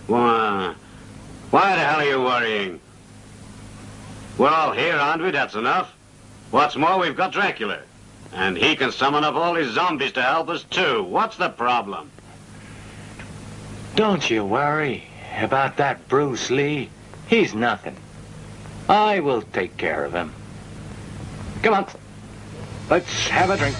Why the hell are you worrying? We're all here, aren't we? That's enough. What's more, we've got Dracula. And he can summon up all his zombies to help us, too. What's the problem? Don't you worry about that Bruce Lee. He's nothing. I will take care of him. Come on. Let's have a drink.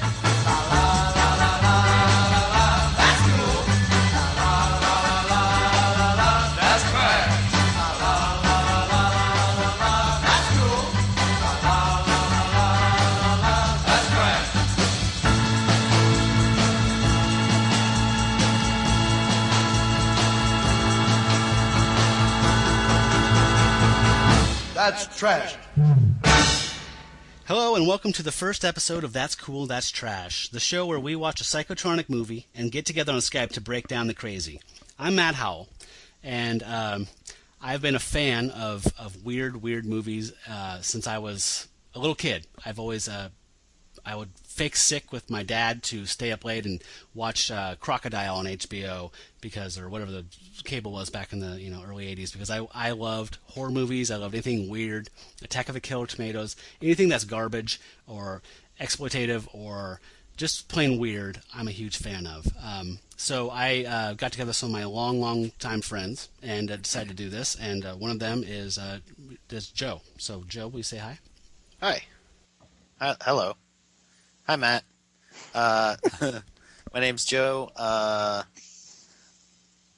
That's trash. Hello and welcome to the first episode of That's Cool, That's Trash, the show where we watch a psychotronic movie and get together on Skype to break down the crazy. I'm Matt Howell, and I've been a fan of weird movies since I was a little kid. I would fake sick with my dad to stay up late and watch Crocodile on HBO or whatever the cable was back in the early 80s, because I loved horror movies. I loved anything weird, Attack of the Killer Tomatoes, anything that's garbage or exploitative or just plain weird. I'm a huge fan of. So I got together some of my long time friends and decided to do this. And one of them is Joe. So Joe, will you say hi? Hi. Hello. Hi, Matt. My name's Joe.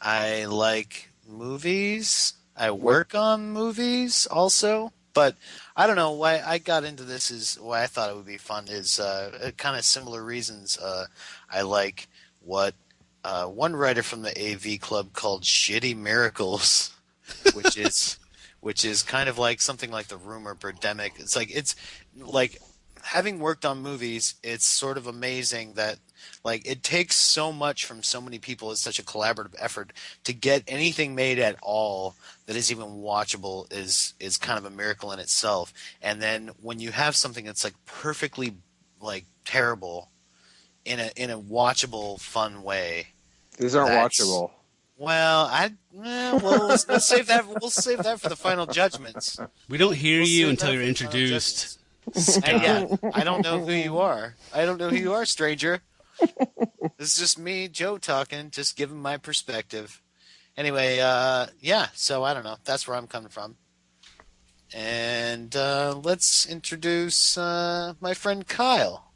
I like movies. I work on movies also. But I don't know why I got into this is why I thought it would be fun is kind of similar reasons. I like what one writer from the AV Club called Shitty Miracles, which is kind of like something like The Room or Birdemic. It's like having worked on movies, it's sort of amazing that like it takes so much from so many people. It's such a collaborative effort to get anything made at all that is even watchable is kind of a miracle in itself. And then when you have something that's like perfectly like terrible in a watchable fun way. These aren't watchable. Well, let's save that. We'll save that for the final judgments. We don't hear you until you're introduced. Yeah, I don't know who you are. Stranger. This is just me, Joe, talking, just giving my perspective. Anyway, yeah, so I don't know. That's where I'm coming from. And let's introduce my friend Kyle.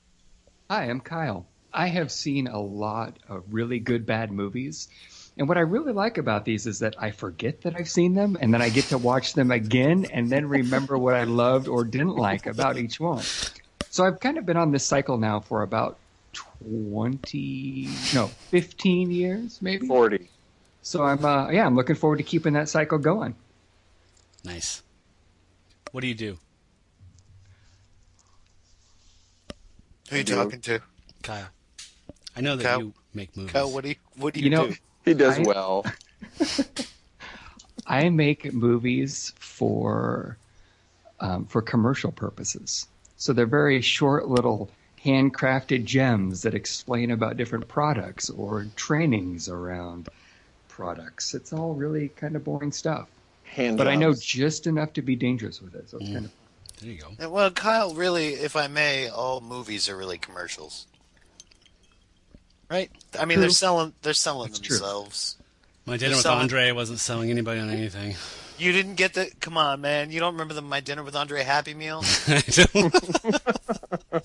Hi, I'm Kyle. I have seen a lot of really good bad movies. And what I really like about these is that I forget that I've seen them, and then I get to watch them again and then remember what I loved or didn't like about each one. So I've kind of been on this cycle now for about 15 years, maybe? 40. So I'm looking forward to keeping that cycle going. Nice. What do you do? Who are you talking to? Kyle. I know that Kyle? you make movies. Kyle, what do you do? He does well. I make movies for commercial purposes. So they're very short little handcrafted gems that explain about different products or trainings around products. It's all really kind of boring stuff. But I know just enough to be dangerous with it. So it's kind of fun. There you go. Well, Kyle, really, if I may, all movies are really commercials. Right? I mean, True. they're selling That's true. themselves. My Dinner with Andre wasn't selling anybody on anything. You didn't get the... Come on, man. You don't remember the My Dinner with Andre Happy Meal? I don't.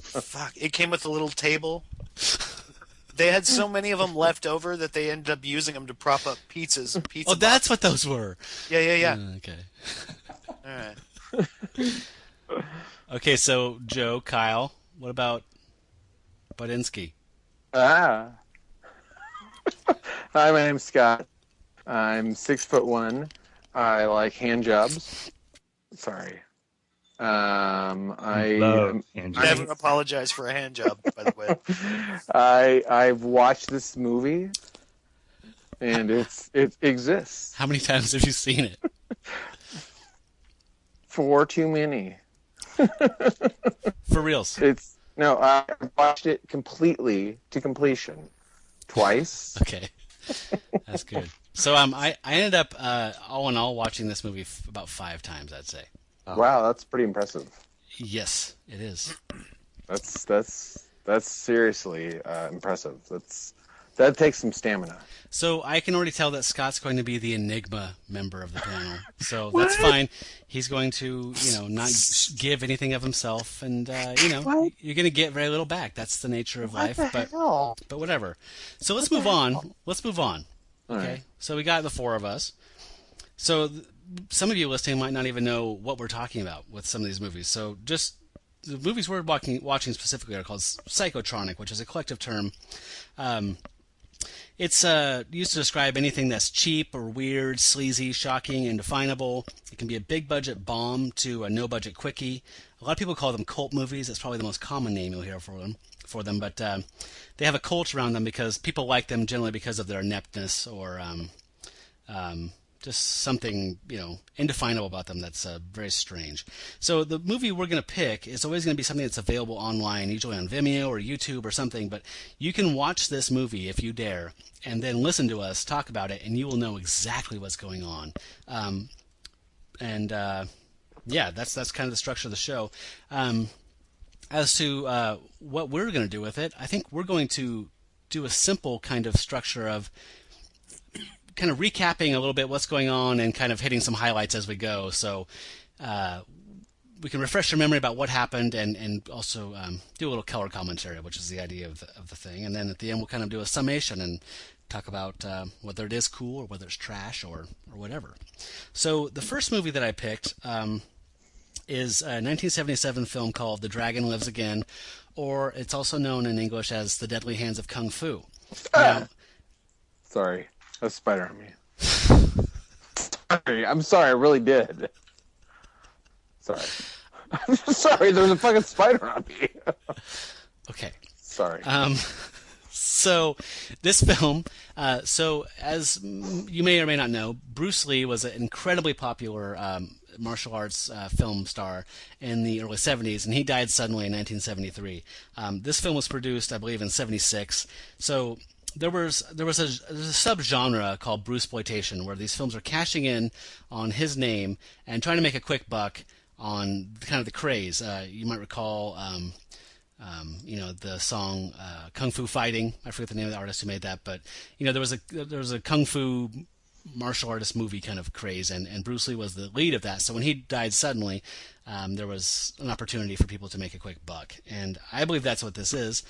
Fuck. It came with a little table. They had so many of them left over that they ended up using them to prop up pizzas. Oh, that's what those were. Yeah. Okay. All right. Okay, so Joe, Kyle, what about Budinsky? Hi, my name's Scott. I'm 6'1". I like hand jobs. Sorry. I love hand jobs. Never apologize for a hand job, by the way. I've watched this movie, and it exists. How many times have you seen it? For too many. For reals? I watched it completely to completion. Twice. Okay. That's good. So I ended up all in all watching this movie about 5 times, I'd say. Wow, that's pretty impressive. Yes, it is. That's seriously impressive. That takes some stamina. So I can already tell that Scott's going to be the Enigma member of the panel. So that's fine. He's going to, not give anything of himself, and you're going to get very little back. That's the nature of life. But whatever. So let's move on. Okay. Right. So we got the 4 of us. So some of you listening might not even know what we're talking about with some of these movies. So just the movies we're watching specifically are called psychotronic, which is a collective term. It's used to describe anything that's cheap or weird, sleazy, shocking, indefinable. It can be a big-budget bomb to a no-budget quickie. A lot of people call them cult movies. That's probably the most common name you'll hear for them. But they have a cult around them because people like them generally because of their ineptness or just something, indefinable about them that's very strange. So the movie we're going to pick is always going to be something that's available online, usually on Vimeo or YouTube or something, but you can watch this movie if you dare, and then listen to us talk about it, and you will know exactly what's going on. That's kind of the structure of the show. As to what we're going to do with it, I think we're going to do a simple kind of structure of kind of recapping a little bit what's going on and kind of hitting some highlights as we go. So we can refresh your memory about what happened and also do a little color commentary, which is the idea of the thing. And then at the end, we'll kind of do a summation and talk about whether it is cool or whether it's trash or whatever. So the first movie that I picked is a 1977 film called The Dragon Lives Again, or it's also known in English as The Deadly Hands of Kung Fu. Now, Sorry. That's a spider on me. I'm sorry, I really did. Sorry. I'm sorry, there was a fucking spider on me. Okay. Sorry. So this film, so as you may or may not know, Bruce Lee was an incredibly popular martial arts film star in the early 70s, and he died suddenly in 1973. This film was produced, I believe, in 76. So there was a subgenre called Bruce-ploitation, where these films are cashing in on his name and trying to make a quick buck on kind of the craze. You might recall, the song "Kung Fu Fighting." I forget the name of the artist who made that, but there was a kung fu martial artist movie kind of craze, and Bruce Lee was the lead of that. So when he died suddenly, there was an opportunity for people to make a quick buck, and I believe that's what this is.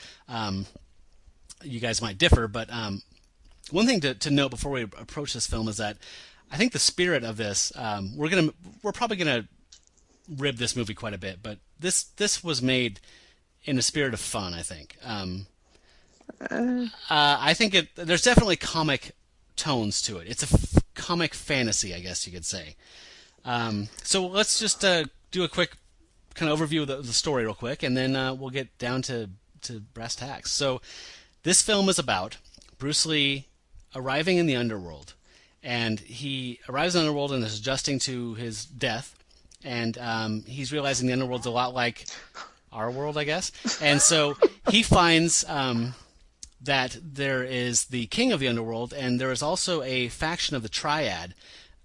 You guys might differ, but one thing to note before we approach this film is that I think the spirit of this, we're probably gonna rib this movie quite a bit, but this was made in a spirit of fun. I think. I think there's definitely comic tones to it. It's a comic fantasy, I guess you could say. So let's just do a quick kind of overview of the story real quick, and then we'll get down to brass tacks. So this film is about Bruce Lee arriving in the Underworld, and he arrives in the Underworld and is adjusting to his death, and he's realizing the Underworld's a lot like our world, I guess. And so he finds that there is the king of the Underworld, and there is also a faction of the Triad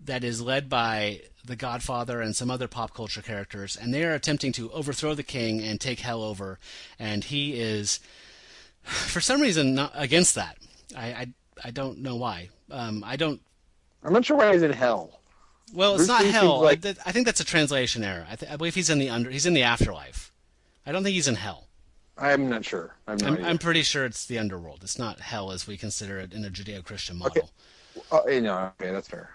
that is led by the Godfather and some other pop culture characters, and they are attempting to overthrow the king and take hell over, and he is, for some reason, not against that. I don't know why. I'm not sure why he's in hell. Well, it's not hell. I think that's a translation error. I believe he's in the afterlife. I don't think he's in hell. I'm not sure. I'm pretty sure it's the Underworld. It's not hell as we consider it in a Judeo-Christian model. Okay. Okay, that's fair.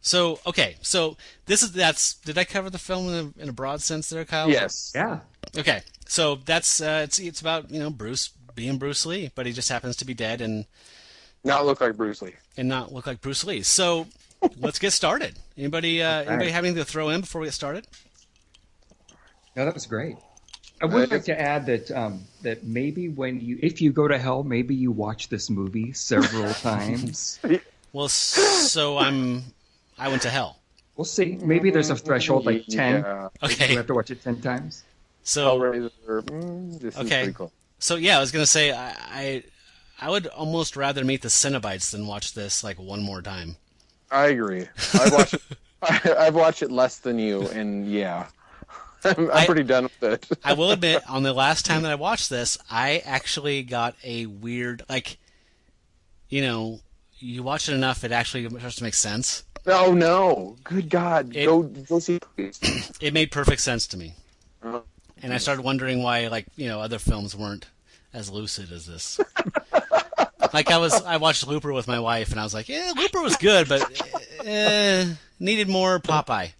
So did I cover the film in a broad sense there, Kyle? Yes. Yeah. Okay. So that's it's about Bruce being Bruce Lee, but he just happens to be dead and not look like Bruce Lee. So let's get started. Anybody have anything to throw in before we get started? No, that was great. I would like to add that maybe if you go to hell, maybe you watch this movie several times. Well, so I went to hell. We'll see. Maybe there's a threshold like 10. Yeah. Okay. You have to watch it 10 times. So this is pretty cool. So yeah, I was gonna say I I would almost rather meet the Cenobites than watch this like one more time. I agree. I've watched it less than you, and yeah, I'm pretty done with it. I will admit, on the last time that I watched this, I actually got a weird, like, you watch it enough, it actually starts to make sense. Oh no! Good God, go see it, please. It made perfect sense to me, and I started wondering why, like, other films weren't as lucid as this. Like I watched Looper with my wife, and I was like, yeah, Looper was good, but needed more Popeye.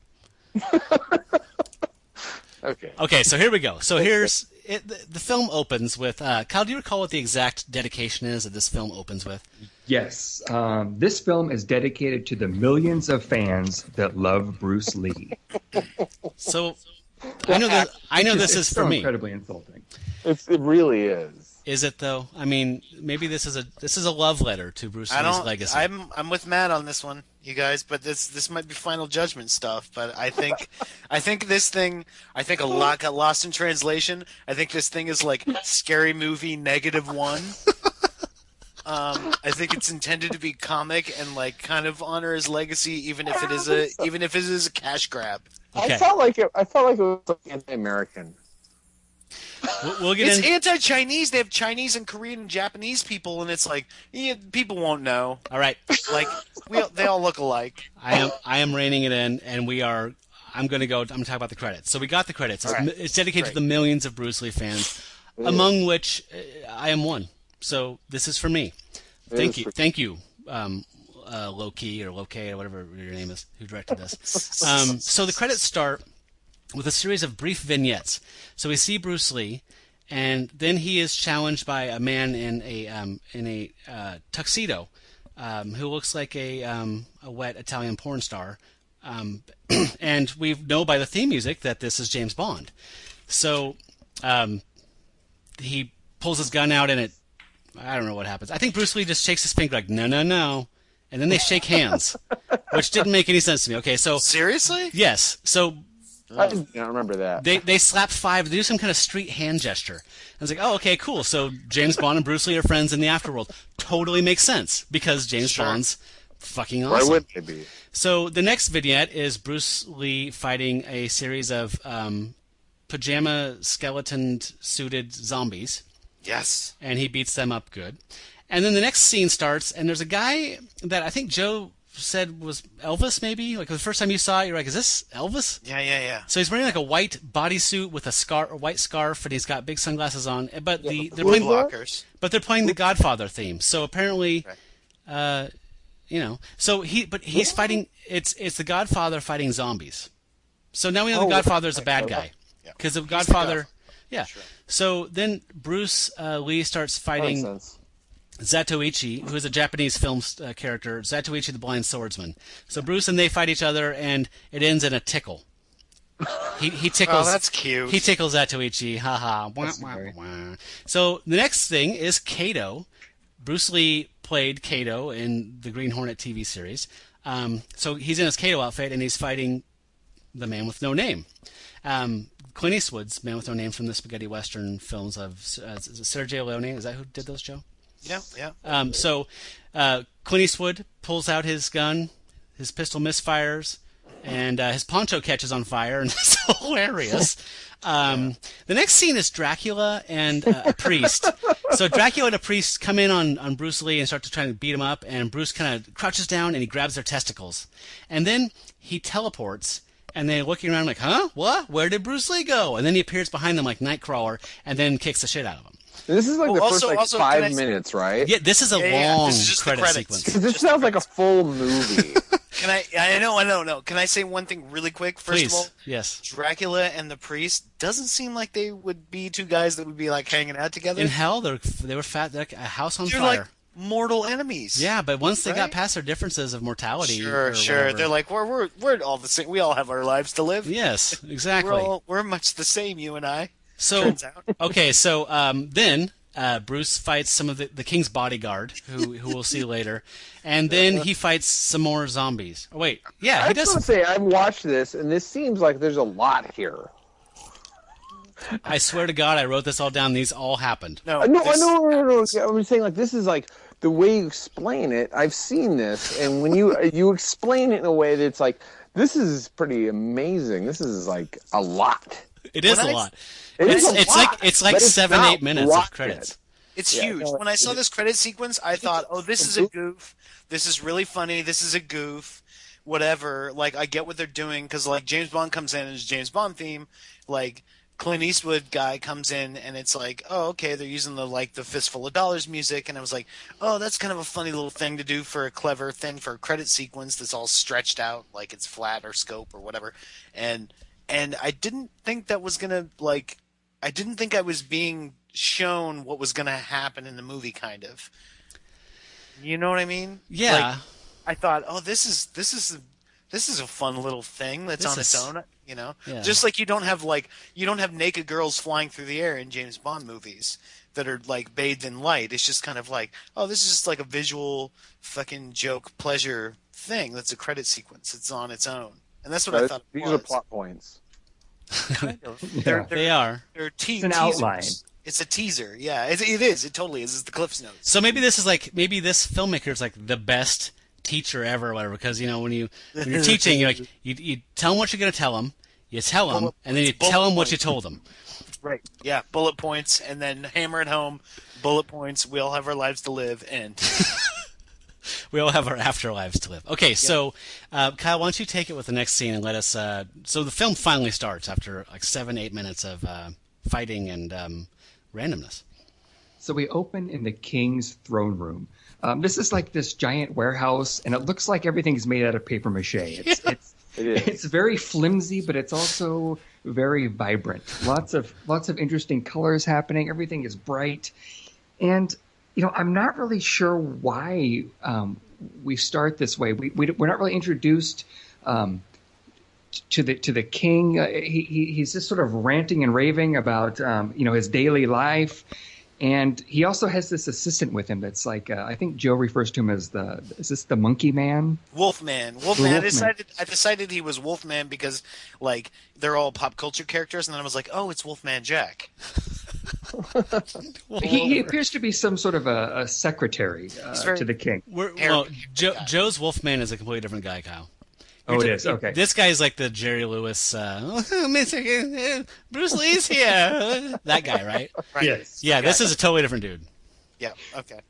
Okay, so here we go. So here's it. The film opens with Kyle. Do you recall what the exact dedication is that this film opens with? Yes, this film is dedicated to the millions of fans that love Bruce Lee. So I know this is for me. Incredibly insulting. It really is. Is it though? I mean, maybe this is a love letter to Bruce Lee's legacy. I'm with Matt on this one, you guys, but this might be final judgment stuff. But I think a lot got lost in translation. I think this thing is like Scary Movie -1. I think it's intended to be comic and like kind of honor his legacy, even if it is a cash grab. Okay. I felt like it was like anti-American. We'll get it's anti-Chinese. They have Chinese and Korean and Japanese people, and it's like people won't know. All right, like they all look alike. I am reining it in, and I'm going to talk about the credits. So we got the credits. It's dedicated to the millions of Bruce Lee fans, among which I am one. So this is for me. Thank you, Loki or Loki or whatever your name is, who directed this. So the credits start with a series of brief vignettes. So we see Bruce Lee, and then he is challenged by a man in a tuxedo, who looks like a wet Italian porn star, and we know by the theme music that this is James Bond. So he pulls his gun out, and I don't know what happens. I think Bruce Lee just shakes his finger like, no, no, no. And then they shake hands, which didn't make any sense to me. Okay, so... Seriously? Yes. So... I don't remember that. They slap five. They do some kind of street hand gesture. I was like, oh, okay, cool. So James Bond and Bruce Lee are friends in the afterworld. Totally makes sense because James Bond's fucking awesome. Why wouldn't they be? So the next vignette is Bruce Lee fighting a series of pajama skeleton-suited zombies. Yes. And he beats them up good. And then the next scene starts, and there's a guy that I think Joe said was Elvis, maybe? Like the first time you saw it, you're like, is this Elvis? Yeah. So he's wearing like a white bodysuit with a white scarf, and he's got big sunglasses on. But they're playing blockers. But they're playing the Godfather theme. So apparently, so he's fighting. It's the Godfather fighting zombies. So now we know the Godfather is a bad guy because the Godfather. Yeah. Sure. So then Bruce Lee starts fighting Zatoichi, who is a Japanese film character, Zatoichi the Blind Swordsman. So Bruce and they fight each other, and it ends in a tickle. He tickles. Oh, that's cute. He tickles Zatoichi. Ha. Wah, wah, wah. So the next thing is Kato. Bruce Lee played Kato in the Green Hornet TV series. So he's in his Kato outfit, and he's fighting the Man with No Name. Clint Eastwood's Man with No Name from the spaghetti western films of Sergio Leone. Is that who did those, Joe? Yeah. So Clint Eastwood pulls out his gun, his pistol misfires, and his poncho catches on fire, and it's hilarious. The next scene is Dracula and a priest. So Dracula and a priest come in on Bruce Lee and start to try to beat him up, and Bruce kind of crouches down and he grabs their testicles. And then he teleports, and they're looking around like, huh? What? Where did Bruce Lee go? And then he appears behind them like Nightcrawler and then kicks the shit out of them. This is like the first 5 minutes, right? Yeah, this is a long credit sequence. This sounds like a full movie. I know. Can I say one thing really quick? First of all, yes. Dracula and the priest doesn't seem like they would be two guys that would be like hanging out together. In hell, they were fat. They're like a house on They're fire. Like mortal enemies. Yeah, but once they got past their differences of mortality, sure, they're like we're all the same. We all have our lives to live. Yes, exactly. We're much the same, you and I. So turns out. Okay, so then Bruce fights some of the king's bodyguard, who we'll see later, and then he fights some more zombies. Oh wait, yeah, he does. I was going to say I've watched this, and this seems like there's a lot here. I swear to God, I wrote this all down. These all happened. No. I'm saying like this is like the way you explain it. I've seen this, and when you explain it in a way that's like, this is pretty amazing. This is like a lot. It is a lot. It's like 7-8 minutes of credits. It's huge. When I saw this credit sequence, I thought, oh, this is a goof. This is really funny. This is a goof. Whatever. Like, I get what they're doing because, like, James Bond comes in and it's James Bond theme. Like, Clint Eastwood guy comes in and it's like, oh, okay, they're using the Fistful of Dollars music. And I was like, oh, that's kind of a funny little thing to do for a clever thing for a credit sequence that's all stretched out like it's flat or scope or whatever. And I didn't think that was going to, like, I didn't think I was being shown what was going to happen in the movie, kind of. You know what I mean? Yeah. Like, I thought, oh, this is a fun little thing that's on its own, you know. Yeah. Just like you don't have naked girls flying through the air in James Bond movies that are like bathed in light. It's just kind of like, oh, this is just like a visual fucking joke pleasure thing. That's a credit sequence. It's on its own, and that's what I thought. These are plot points. Kind of. They are. They're It's an outline. It's a teaser. Yeah, it is. It totally is. It's the Cliff's Notes. So maybe this filmmaker is like the best teacher ever or whatever, because, you know, when you're teaching, you tell them what you're going to tell them, you tell them, and then you tell them what you told them. Right. Yeah, bullet points, and then hammer it home. Bullet points. We all have our lives to live, and we all have our afterlives to live. Okay, so Kyle, why don't you take it with the next scene and let us. So the film finally starts after like 7-8 minutes of fighting and randomness. So we open in the king's throne room. This is like this giant warehouse, and it looks like everything's made out of paper mache. It's very flimsy, but it's also very vibrant. Lots of interesting colors happening. Everything is bright, and you know, I'm not really sure why we start this way. We're not really introduced to the king. He's just sort of ranting and raving about his daily life. And he also has this assistant with him that's like, I think Joe refers to him as is this the monkey man? Wolfman. I decided he was Wolfman because, like, they're all pop culture characters, and then I was like, oh, it's Wolfman Jack. He appears to be some sort of a secretary to the king. Joe's Wolfman is a completely different guy, Kyle. Oh, it is? Okay. This guy's like the Jerry Lewis, Bruce Lee's here. That guy, right? Yes. Yeah, okay. This is a totally different dude. Yeah, okay.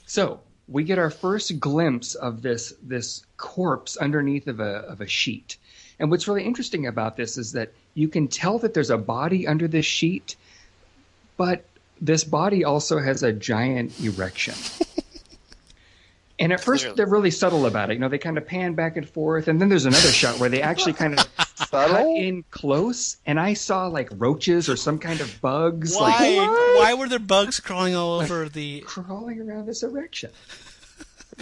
So we get our first glimpse of this corpse underneath of a sheet. And what's really interesting about this is that you can tell that there's a body under this sheet, but this body also has a giant erection. And at first, they're really subtle about it. You know, they kind of pan back and forth. And then there's another shot where they actually kind of cut in close. And I saw, like, roaches or some kind of bugs. Why were there bugs crawling all over crawling around this erection?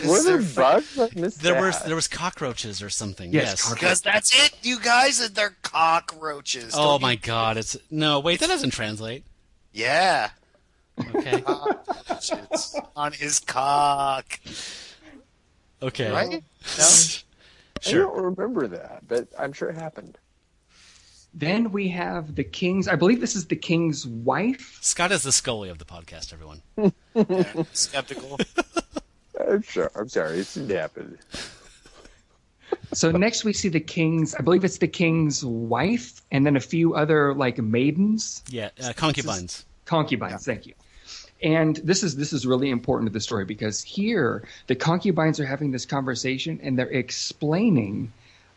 Were there bugs? There was cockroaches or something. Yes. Because that's it, you guys. They're cockroaches. Oh, my God. Wait, that doesn't translate. Yeah. Okay. On his cock. Okay. Right? No? Sure. I don't remember that, but I'm sure it happened. Then we have the king's... I believe this is the king's wife. Scott is the Scully of the podcast, everyone. Yeah, skeptical. I'm sorry. It happened. So next we see the king's... I believe it's the king's wife, and then a few other, like, maidens. Yeah, concubines. Concubines, Thank you. And this is really important to the story because here the concubines are having this conversation and they're explaining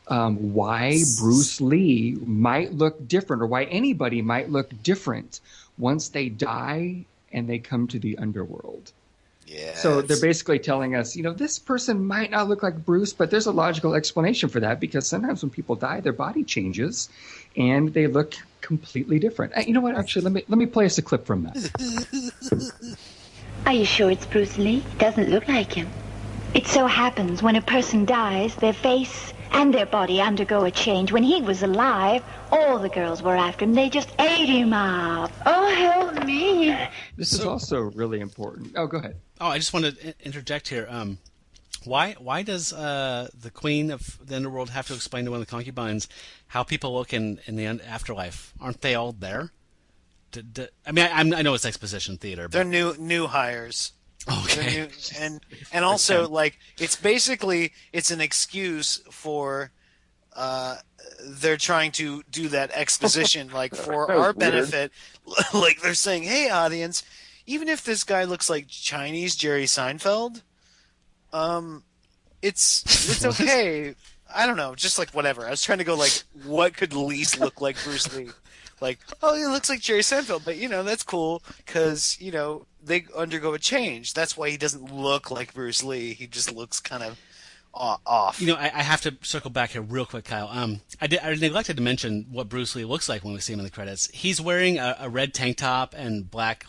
why Bruce Lee might look different or why anybody might look different once they die and they come to the underworld. Yes. So they're basically telling us, this person might not look like Bruce, but there's a logical explanation for that because sometimes when people die, their body changes and they look completely different. You know what? Actually, let me play us a clip from that. Are you sure it's Bruce Lee? Doesn't look like him. It so happens when a person dies, their face and their body undergo a change. When he was alive, all the girls were after him. They just ate him up. Oh, help me. This is also really important. Oh, go ahead. Oh, I just wanted to interject here. Why does the queen of the underworld have to explain to one of the concubines how people look in the afterlife? Aren't they all there? I mean, I know it's exposition theater. But... They're new hires. Okay. And also, like, it's basically, it's an excuse for, they're trying to do that exposition, like, for our benefit. Like, they're saying, hey, audience, even if this guy looks like Chinese Jerry Seinfeld, it's okay. I don't know, just like whatever. I was trying to go, like, what could least look like Bruce Lee? Like, oh, he looks like Jerry Seinfeld, but, that's cool, because, they undergo a change. That's why he doesn't look like Bruce Lee. He just looks kind of off. I have to circle back here real quick, Kyle. I neglected to mention what Bruce Lee looks like when we see him in the credits. He's wearing a red tank top and black,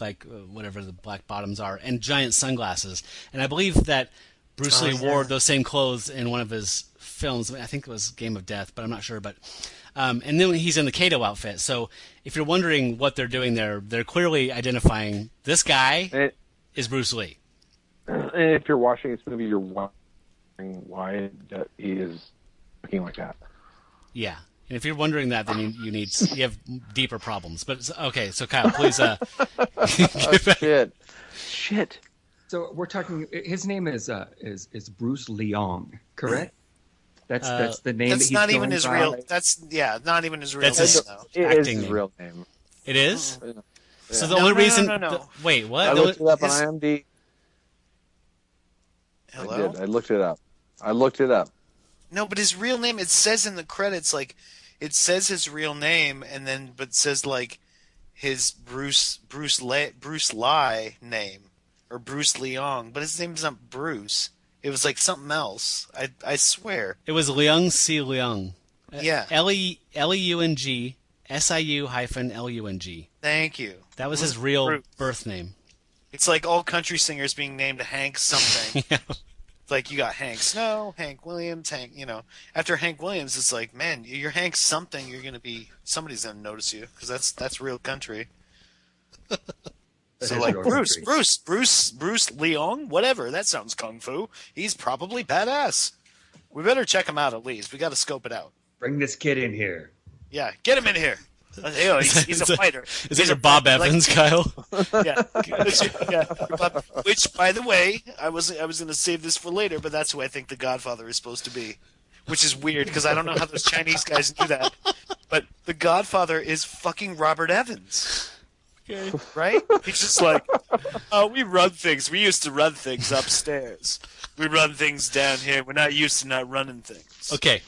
whatever the black bottoms are, and giant sunglasses. And I believe that Bruce Lee wore those same clothes in one of his films. I think it was Game of Death, but I'm not sure. But and then he's in the Kato outfit. So if you're wondering what they're doing there, they're clearly identifying this guy is Bruce Lee. And if you're watching this movie, you're wondering why he is looking like that. Yeah. And if you're wondering that, then you have deeper problems. But okay, so Kyle, please. Shit. So we're talking. His name is Bruce Leong, correct? That's the name. That's not even his real. That's not even his real name. It is his real name. It is. Yeah. So the only reason. No. Wait, what? I looked it up on IMDb. Hello. I looked it up. No, but his real name. It says in the credits, like, it says his real name, and then but says like his Bruce Lee name or Bruce Leong, but his name's not Bruce. It was like something else. I swear. It was Leung Si Leung. Yeah. Leung SIU-LUNG. Thank you. That was his real birth name. It's like all country singers being named Hank something. Yeah. It's like you got Hank Snow, Hank Williams, After Hank Williams, it's like, man, you're Hank something. Somebody's gonna notice you because that's real country. So like Bruce Leong, whatever. That sounds kung fu. He's probably badass. We better check him out at least. We got to scope it out. Bring this kid in here. Yeah, get him in here. He's a fighter. Is it your Bob Evans, Kyle? Yeah. Which, by the way, I was going to save this for later, but that's who I think the Godfather is supposed to be. Which is weird because I don't know how those Chinese guys do that. But the Godfather is fucking Robert Evans. Okay. Right? He's just like, oh, we run things. We used to run things upstairs. We run things down here. We're not used to not running things. Okay,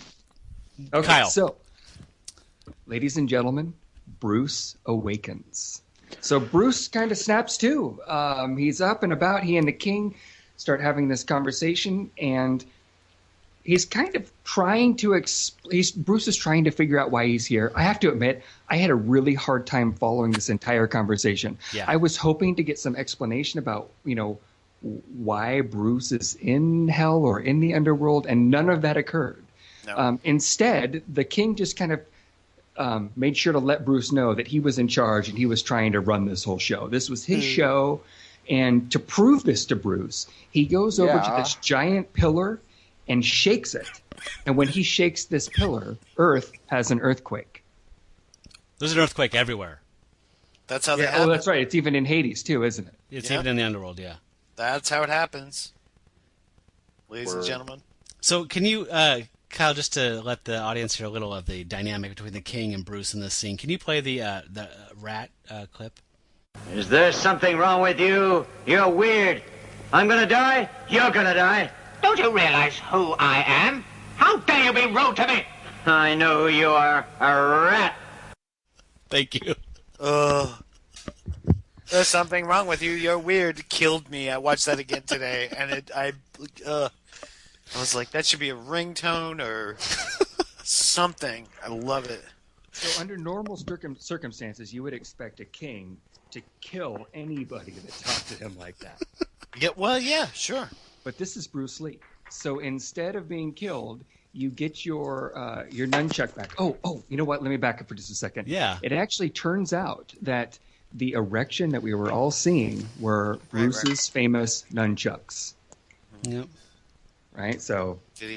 Kyle. So, ladies and gentlemen, Bruce awakens. So Bruce kind of snaps too. He's up and about. He and the king start having this conversation, and he's kind of trying to Bruce is trying to figure out why he's here. I have to admit, I had a really hard time following this entire conversation. Yeah. I was hoping to get some explanation about, why Bruce is in hell or in the underworld, and none of that occurred. No. Instead, the king just kind of made sure to let Bruce know that he was in charge and he was trying to run this whole show. This was his show, and to prove this to Bruce, he goes over to this giant pillar and shakes it. And when he shakes this pillar, Earth has an earthquake. There's an earthquake everywhere. That's how they happen. Oh, that's right. It's even in Hades, too, isn't it? It's even in the underworld, yeah. That's how it happens. Ladies and gentlemen. So can you, Kyle, just to let the audience hear a little of the dynamic between the king and Bruce in this scene, can you play the rat clip? Is there something wrong with you? You're weird. I'm gonna die. You're gonna die. Don't you realize who I am? How dare you be rude to me? I know you are a rat. Thank you. There's something wrong with you. You're weird. Killed me. I watched that again today, and I was like, that should be a ringtone or something. I love it. So under normal circumstances, you would expect a king to kill anybody that talked to him like that. Yeah, sure. But this is Bruce Lee. So instead of being killed, you get your nunchuck back. Oh, you know what? Let me back up for just a second. Yeah. It actually turns out that the erection that we were all seeing were Bruce's famous nunchucks. Yep. Right? So there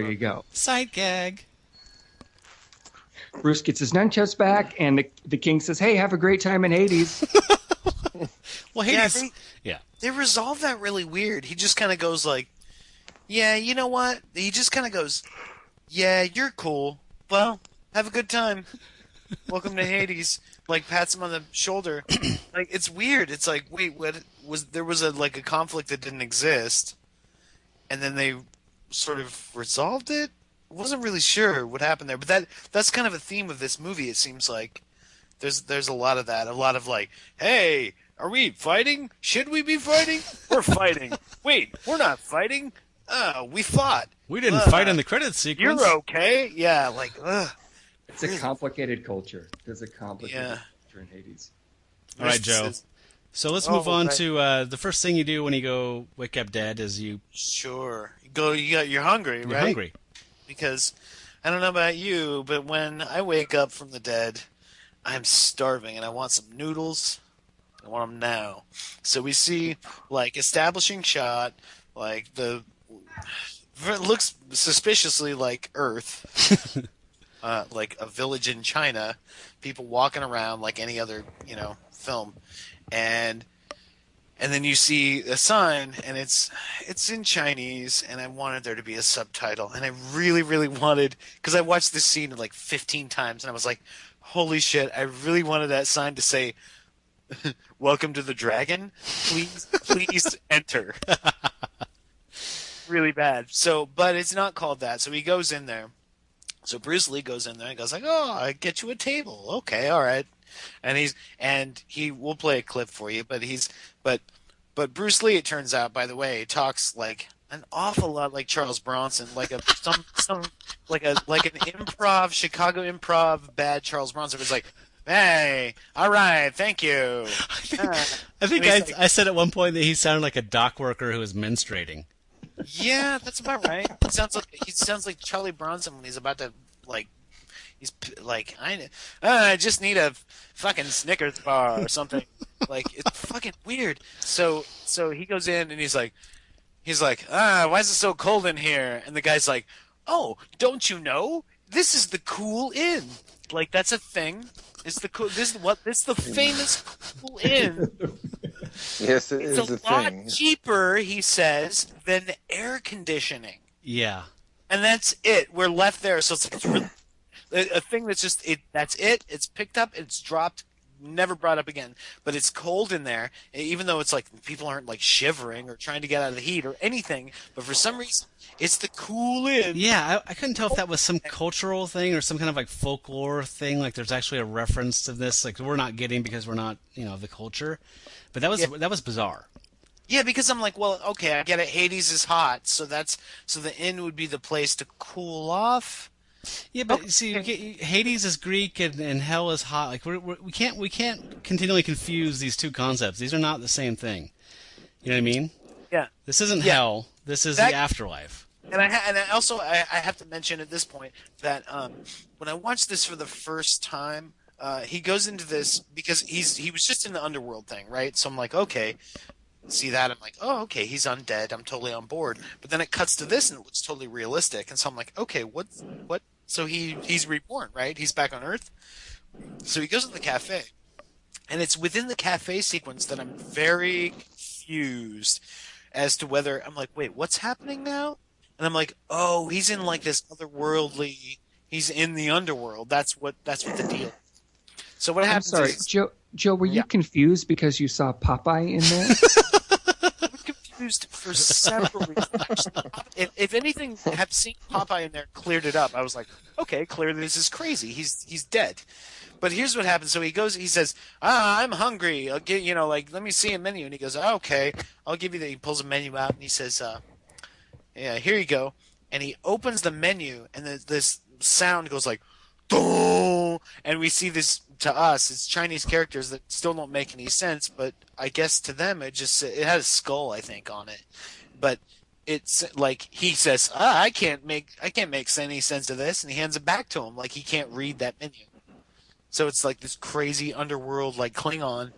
you go. Sight gag. Bruce gets his nunchucks back, and the king says, "Hey, have a great time in Hades." Well, Hades. They resolve that really weird. He just kind of goes like, "Yeah, you know what?" He just kind of goes, "Yeah, you're cool. Well, have a good time. Welcome to Hades." Like pats him on the shoulder. Like it's weird. It's like, wait, what was there was a conflict that didn't exist, and then they sort of resolved it. Wasn't really sure what happened there, but that's kind of a theme of this movie. It seems like there's a lot of that. A lot of like, hey, are we fighting? Should we be fighting? We're fighting. Wait, we're not fighting. We fought. We didn't fight in the credits sequence. You're okay. Yeah, like, It's a complicated culture. There's a complicated culture in Hades. All right, Joe. So let's move on to the first thing you do when you go wake up dead is you... Sure. You're hungry, right? You're hungry. Because I don't know about you, but when I wake up from the dead, I'm starving and I want some noodles. I want them now. So we see, like, establishing shot, like it looks suspiciously like Earth, like a village in China, people walking around like any other, film, and then you see a sign, and it's in Chinese, and I wanted there to be a subtitle, and I really, really wanted, because I watched this scene like 15 times, and I was like, holy shit, I really wanted that sign to say, "Welcome to the Dragon. Please enter." Really bad. So, but it's not called that. So he goes in there. So Bruce Lee goes in there and goes like, "Oh, I get you a table. Okay, all right." And he will play a clip for you, but Bruce Lee, it turns out, by the way, talks like an awful lot like Charles Bronson, like an improv Chicago improv bad Charles Bronson. It's like, "Hey, all right, thank you." I think I said at one point that he sounded like a dock worker who was menstruating. Yeah, that's about right. He sounds like Charlie Bronson when he's about to he's like, I just need a fucking Snickers bar or something. Like, it's fucking weird. So he goes in and he's like, why is it so cold in here? And the guy's like, "Oh, don't you know? This is the Cool Inn." Like, that's a thing. It's the cool. This is the famous Cool Inn. Yes, it is a thing. It's a lot cheaper, he says, than air conditioning. Yeah. And that's it. We're left there. So it's really, a thing that's just it. That's it. It's picked up. It's dropped. Never brought up again. But it's cold in there, even though it's like people aren't like shivering or trying to get out of the heat or anything. But for some reason, it's the Cool Inn. Yeah, I couldn't tell if that was some cultural thing or some kind of like folklore thing. Like there's actually a reference to this. Like we're not getting because we're not the culture. But that was bizarre. Yeah, because I'm like, well, okay, I get it. Hades is hot, so the inn would be the place to cool off. Yeah, but see, Hades is Greek and hell is hot. Like we can't continually confuse these two concepts. These are not the same thing. You know what I mean? Yeah. This isn't hell. This is the afterlife. And I also have to mention at this point that when I watched this for the first time, he goes into this because he was just in the Underworld thing, right? So I'm like, okay, see that? I'm like, oh, okay, he's undead. I'm totally on board. But then it cuts to this and it looks totally realistic. And so I'm like, okay, what? So he's reborn, right? He's back on Earth. So he goes to the cafe, and it's within the cafe sequence that I'm very confused as to whether I'm like, wait, what's happening now? And I'm like, oh, he's in like this otherworldly. He's in the underworld. That's what the deal. So what happens? I'm sorry, Joe. Were you confused because you saw Popeye in there? I was confused for several reasons. Actually, if anything, have seen Popeye in there cleared it up. I was like, okay, clearly this is crazy. He's dead. But here's what happens. So he says, I'm hungry. I'll get, let me see a menu. And he goes, okay, I'll give you that. He pulls a menu out and he says, yeah, here you go. And he opens the menu and this sound goes like, boom. And we see this, to us, it's Chinese characters that still don't make any sense, but I guess to them it had a skull, I think, on it. But it's like he says, I can't make any sense of this, and he hands it back to him like he can't read that menu. So it's like this crazy underworld like Klingon,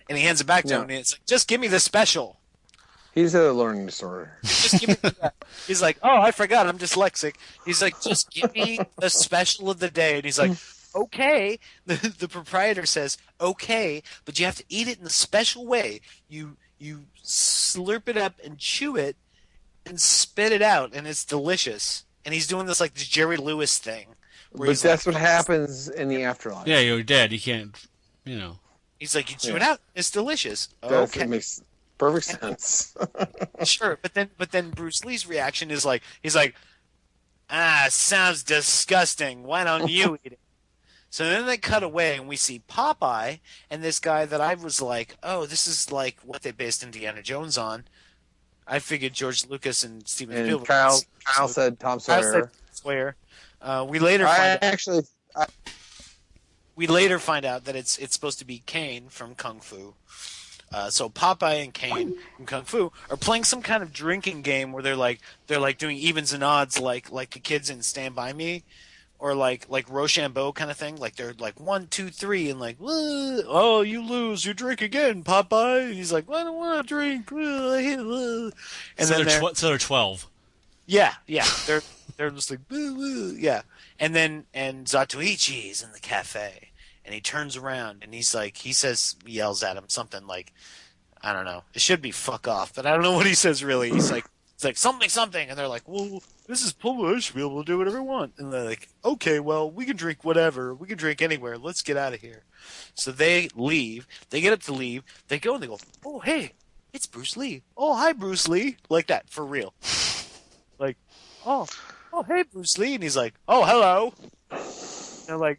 and he hands it back to him, and it's like, just give me the special. He's a learning disorder. Just give me that. He's like, oh, I forgot, I'm dyslexic. He's like, just give me the special of the day. And he's like, okay. The proprietor says, okay, but you have to eat it in a special way. You slurp it up and chew it and spit it out, and it's delicious. And he's doing this like this Jerry Lewis thing. But that's what happens in the afterlife. Yeah, you're dead. You can't, He's like, you chew it out. It's delicious. Okay. It makes perfect sense. Sure, but then Bruce Lee's reaction is like, he's like, sounds disgusting. Why don't you eat it? So then they cut away, and we see Popeye and this guy that I was like, oh, this is like what they based Indiana Jones on. I figured George Lucas and Steven Spielberg. Kyle said Tom Sawyer. We later find out that it's supposed to be Caine from Kung Fu. So Popeye and Caine from Kung Fu are playing some kind of drinking game where they're like doing evens and odds, like the kids in Stand By Me, or like Rochambeau kind of thing. Like they're like 1, 2, 3, and like, oh, you lose, you drink again, Popeye. And he's like, I don't want to drink. And so they're 12. Yeah, they're just like, yeah. And Zatoichi's in the cafe, and he turns around and he yells at him something like, I don't know, it should be fuck off, but I don't know what he says really. He's like something, and they're like, well, this is Poland, I should be able to do whatever I want. And they're like, okay, well, we can drink whatever, we can drink anywhere, let's get out of here. So they leave, they get up to leave, they go and they go, oh, hey, it's Bruce Lee. Oh, hi, Bruce Lee. Like that, for real. Like, oh, hey, Bruce Lee. And he's like, oh, hello. And they're like,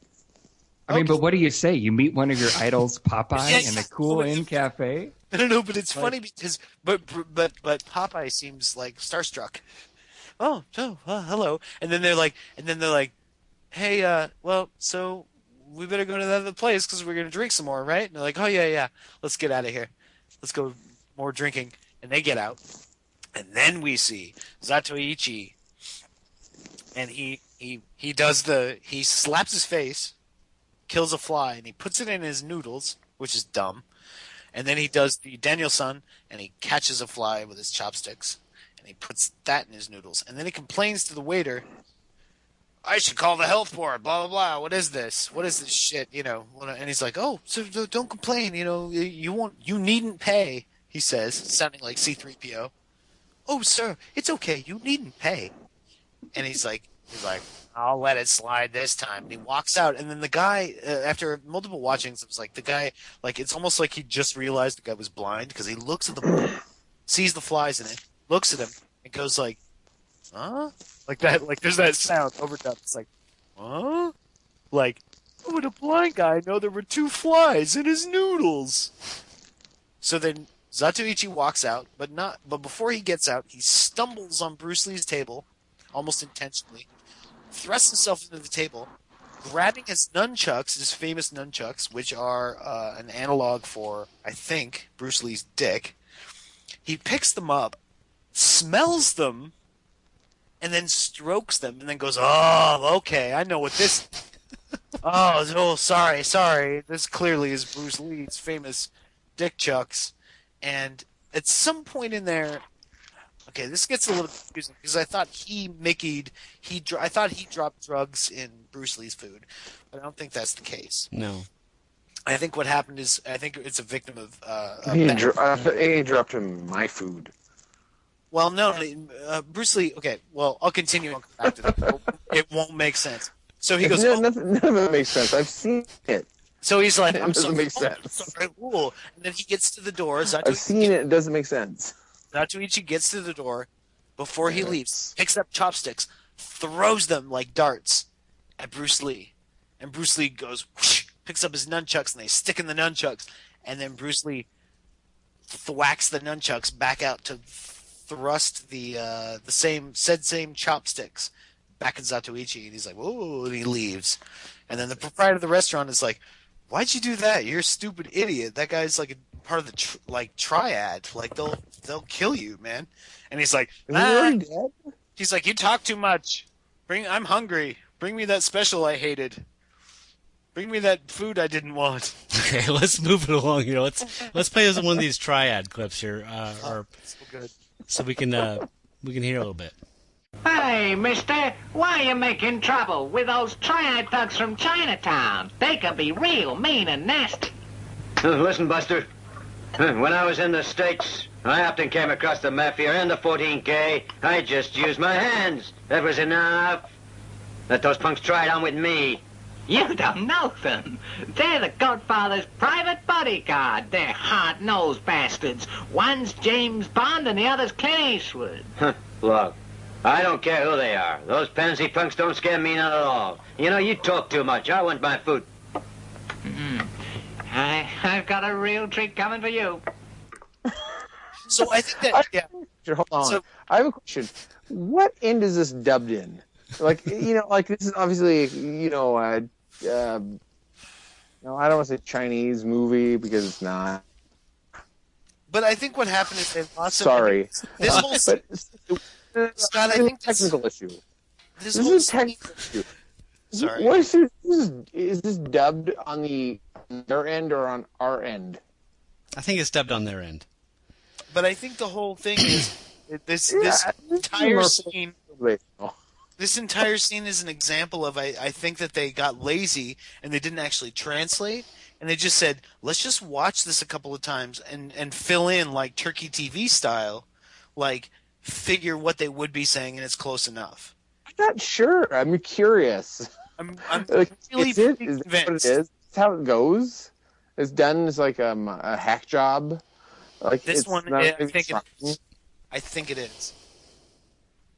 I mean, but what do you say? You meet one of your idols, Popeye, in a cool inn cafe? I don't know, but it's funny because, but Popeye seems like starstruck. Oh, hello. And then they're like, hey, well, so we better go to the other place because we're going to drink some more, right? And they're like, oh, yeah, let's get out of here. Let's go more drinking. And they get out. And then we see Zatoichi, and he slaps his face, kills a fly, and he puts it in his noodles, which is dumb. And then he does the Daniel-san, and he catches a fly with his chopsticks, and he puts that in his noodles. And then he complains to the waiter, I should call the health board, blah, blah, blah. What is this? What is this shit? And he's like, oh, so don't complain. You needn't pay, he says, sounding like C-3PO. Oh, sir, it's okay. You needn't pay. And he's like, I'll let it slide this time. And he walks out, and then the guy, after multiple watchings, it was like the guy, like it's almost like he just realized the guy was blind because he looks at the board, sees the flies in it, looks at him, and goes like, huh? Like that, like there's that sound overdub. It's like, huh? Like, how would a blind guy know there were 2 flies in his noodles? So then Zatoichi walks out, but before he gets out, he stumbles on Bruce Lee's table, almost intentionally, thrusts himself into the table, grabbing his nunchucks, his famous nunchucks, which are an analog for, I think, Bruce Lee's dick. He picks them up, smells them, and then strokes them, and then goes, oh, okay, I know what this oh, sorry. This clearly is Bruce Lee's famous dick chucks. And at some point in there, okay, this gets a little confusing because I thought I thought he dropped drugs in Bruce Lee's food, but I don't think that's the case. No. I think what happened is it's a victim of. He dropped in my food. Well, no, Bruce Lee. Okay, well, I'll continue. I'll come back to that. It won't make sense. So he goes. None of it makes sense. I've seen it. So he's like, it doesn't make sense. Cool. And then he gets to the door. I've seen it. It doesn't make sense. Zatoichi gets to the door before he leaves, picks up chopsticks, throws them like darts at Bruce Lee. And Bruce Lee goes, whoosh, picks up his nunchucks, and they stick in the nunchucks. And then Bruce Lee thwacks the nunchucks back out to thrust the same chopsticks back at Zatoichi. And he's like, whoa, and he leaves. And then the proprietor of the restaurant is like, why'd you do that? You're a stupid idiot. That guy's like a part of the triad. Like they'll kill you, man. And he's like, he's like, you talk too much. I'm hungry. Bring me that special I hated. Bring me that food I didn't want. Okay, let's move it along here. Let's play one of these triad clips here, So good. so we can hear a little bit. Hey, mister, why are you making trouble with those triad thugs from Chinatown? They can be real mean and nasty. Listen, Buster. When I was in the States, I often came across the Mafia and the 14K. I just used my hands. That was enough. Let those punks try it on with me. You don't know them. They're the Godfather's private bodyguard. They're hard-nosed bastards. One's James Bond and the other's Clint Eastwood. Look, I don't care who they are. Those pansy punks don't scare me none at all. You know, you talk too much. I want my food. I've got a real treat coming for you. So I think that, yeah. Hold on. So, I have a question. What end is this dubbed in? Like, like this is obviously, I don't want to say Chinese movie because it's not. but I think what happened is they lost. Sorry. This whole Scott, I think technical issue. This This whole is a technical issue. Sorry. What is this dubbed on their end or on our end? I think it's dubbed on their end. But I think the whole thing is this entire scene. This entire scene is an example of I think that they got lazy and they didn't actually translate, and they just said, let's just watch this a couple of times and fill in like Turkey TV style, like figure what they would be saying, and it's close enough. I'm not sure. I'm curious. I'm Like, really is that what convinced. it is? Is how it goes? It's done as like a hack job. Like This it's one, not I even think trying. I think it is.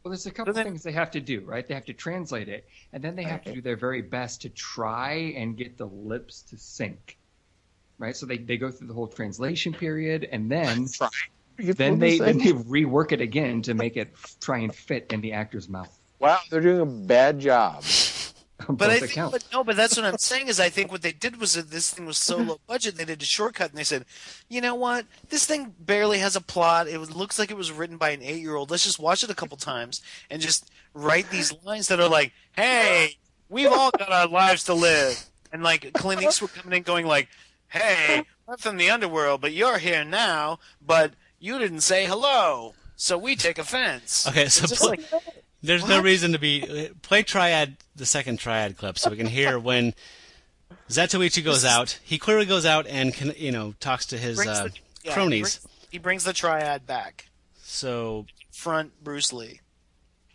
Well, there's a couple things they have to do, right? They have to translate it, and then they have to do their very best to try and get the lips to sync, right? So they go through the whole translation period, and then they rework it again to make it try and fit in the actor's mouth. Wow, they're doing a bad job. But but that's what I'm saying is I think what they did was that this thing was so low budget they did a shortcut and they said, you know what, this thing barely has a plot. Looks like it was written by an 8-year-old. Let's just watch it a couple times and just write these lines that are like, hey, we've all got our lives to live, and like Clint Eastwood coming in going like, hey, I'm from the Underworld, but you're here now, but you didn't say hello, so we take offense. Okay, so there's no reason to play the second triad clip, so we can hear when Zatoichi goes out. He clearly goes out and talks to his cronies. He brings the triad back. So front Bruce Lee,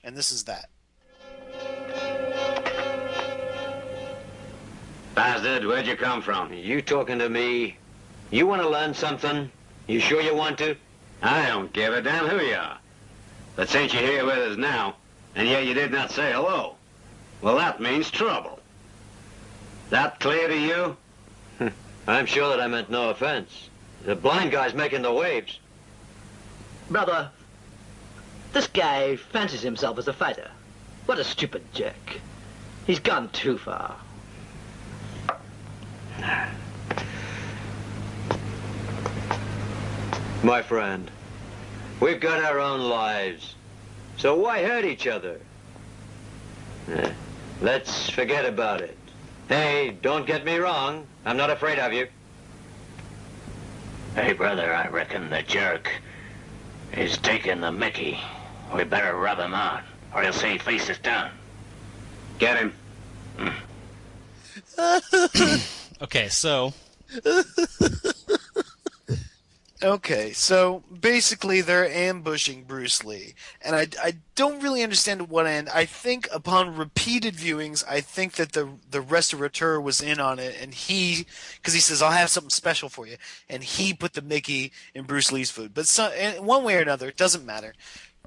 and this is that. Bastard, where'd you come from? You talking to me? You want to learn something? You sure you want to? I don't give a damn who you are. But since you're here with us now, and yet you did not say hello, well, that means trouble. That clear to you? I'm sure that I meant no offense. The blind guy's making the waves. Brother, this guy fancies himself as a fighter. What a stupid jerk. He's gone too far. My friend, we've got our own lives, so why hurt each other? Let's forget about it. Hey, don't get me wrong. I'm not afraid of you. Hey, brother, I reckon the jerk is taking the mickey. We better rub him out, or he'll say face us down. Get him. Okay, so... Okay, so basically they're ambushing Bruce Lee, and I don't really understand to what end. I think upon repeated viewings, I think that the restaurateur was in on it, and because he says, I'll have something special for you, and he put the Mickey in Bruce Lee's food. But one way or another, it doesn't matter.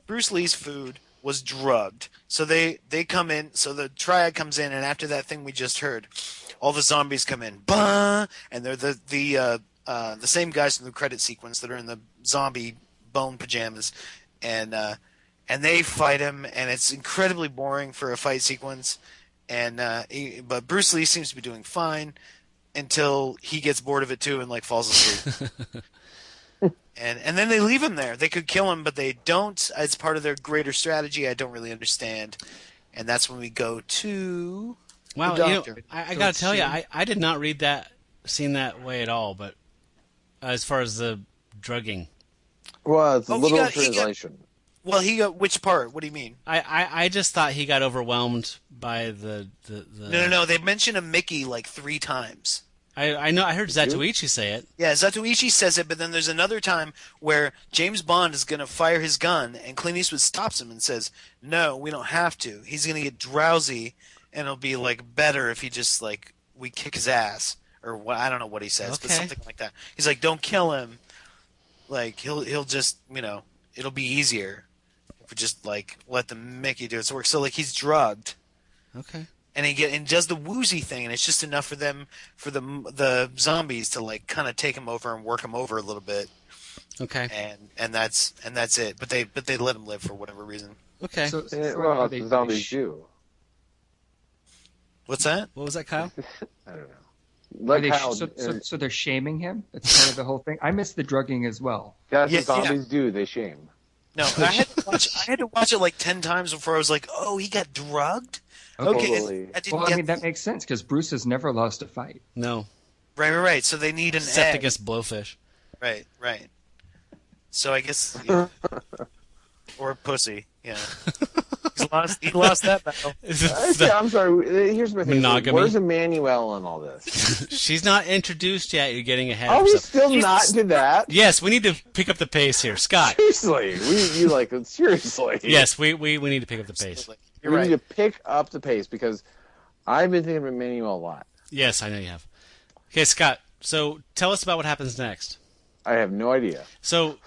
Bruce Lee's food was drugged, so they come in, so the triad comes in, and after that thing we just heard, all the zombies come in, bah! And they're the same guys from the credit sequence that are in the zombie bone pajamas, and they fight him, and it's incredibly boring for a fight sequence. But Bruce Lee seems to be doing fine until he gets bored of it too and falls asleep. and then they leave him there. They could kill him, but they don't. It's part of their greater strategy. I don't really understand. And that's when we go to Wow, I got to tell you, I did not read that, seen that way at all. But as far as the drugging, well, it's a literal translation. He got which part? What do you mean? I just thought he got overwhelmed by the. No. They mention a Mickey like 3 times. I know. I heard Zatoichi say it. Yeah, Zatoichi says it, but then there's another time where James Bond is going to fire his gun, and Clint Eastwood stops him and says, "No, we don't have to. He's going to get drowsy, and it'll be like better if he just like we kick his ass or what? I don't know what he says, but something like that. He's like, don't kill him. Like he'll just it'll be easier if we just like let the Mickey do its work. So like he's drugged. Okay. And he does the woozy thing, and it's just enough for the zombies to like kind of take him over and work him over a little bit. Okay. And that's it. But they let him live for whatever reason. Okay. So the zombies do. What's that? What was that, Kyle? I don't know. So they're shaming him? That's part of the whole thing? I missed the drugging as well. That's what zombies do. They shame. No, I had to watch it like 10 times before I was like, oh, he got drugged? Okay. Totally. That makes sense because Bruce has never lost a fight. No. Right. So they need an except egg. against blowfish. Right. So I guess, or pussy. Yeah. He lost that battle. I'm sorry. Here's my thing. Monogamy. Where's Emmanuel in all this? She's not introduced yet. You're getting ahead. Are we still not to that? Yes, we need to pick up the pace here, Scott. Seriously, seriously. Yes, we need to pick up the pace. We need to pick up the pace because I've been thinking of Emmanuel a lot. Yes, I know you have. Okay, Scott. So tell us about what happens next. I have no idea. So,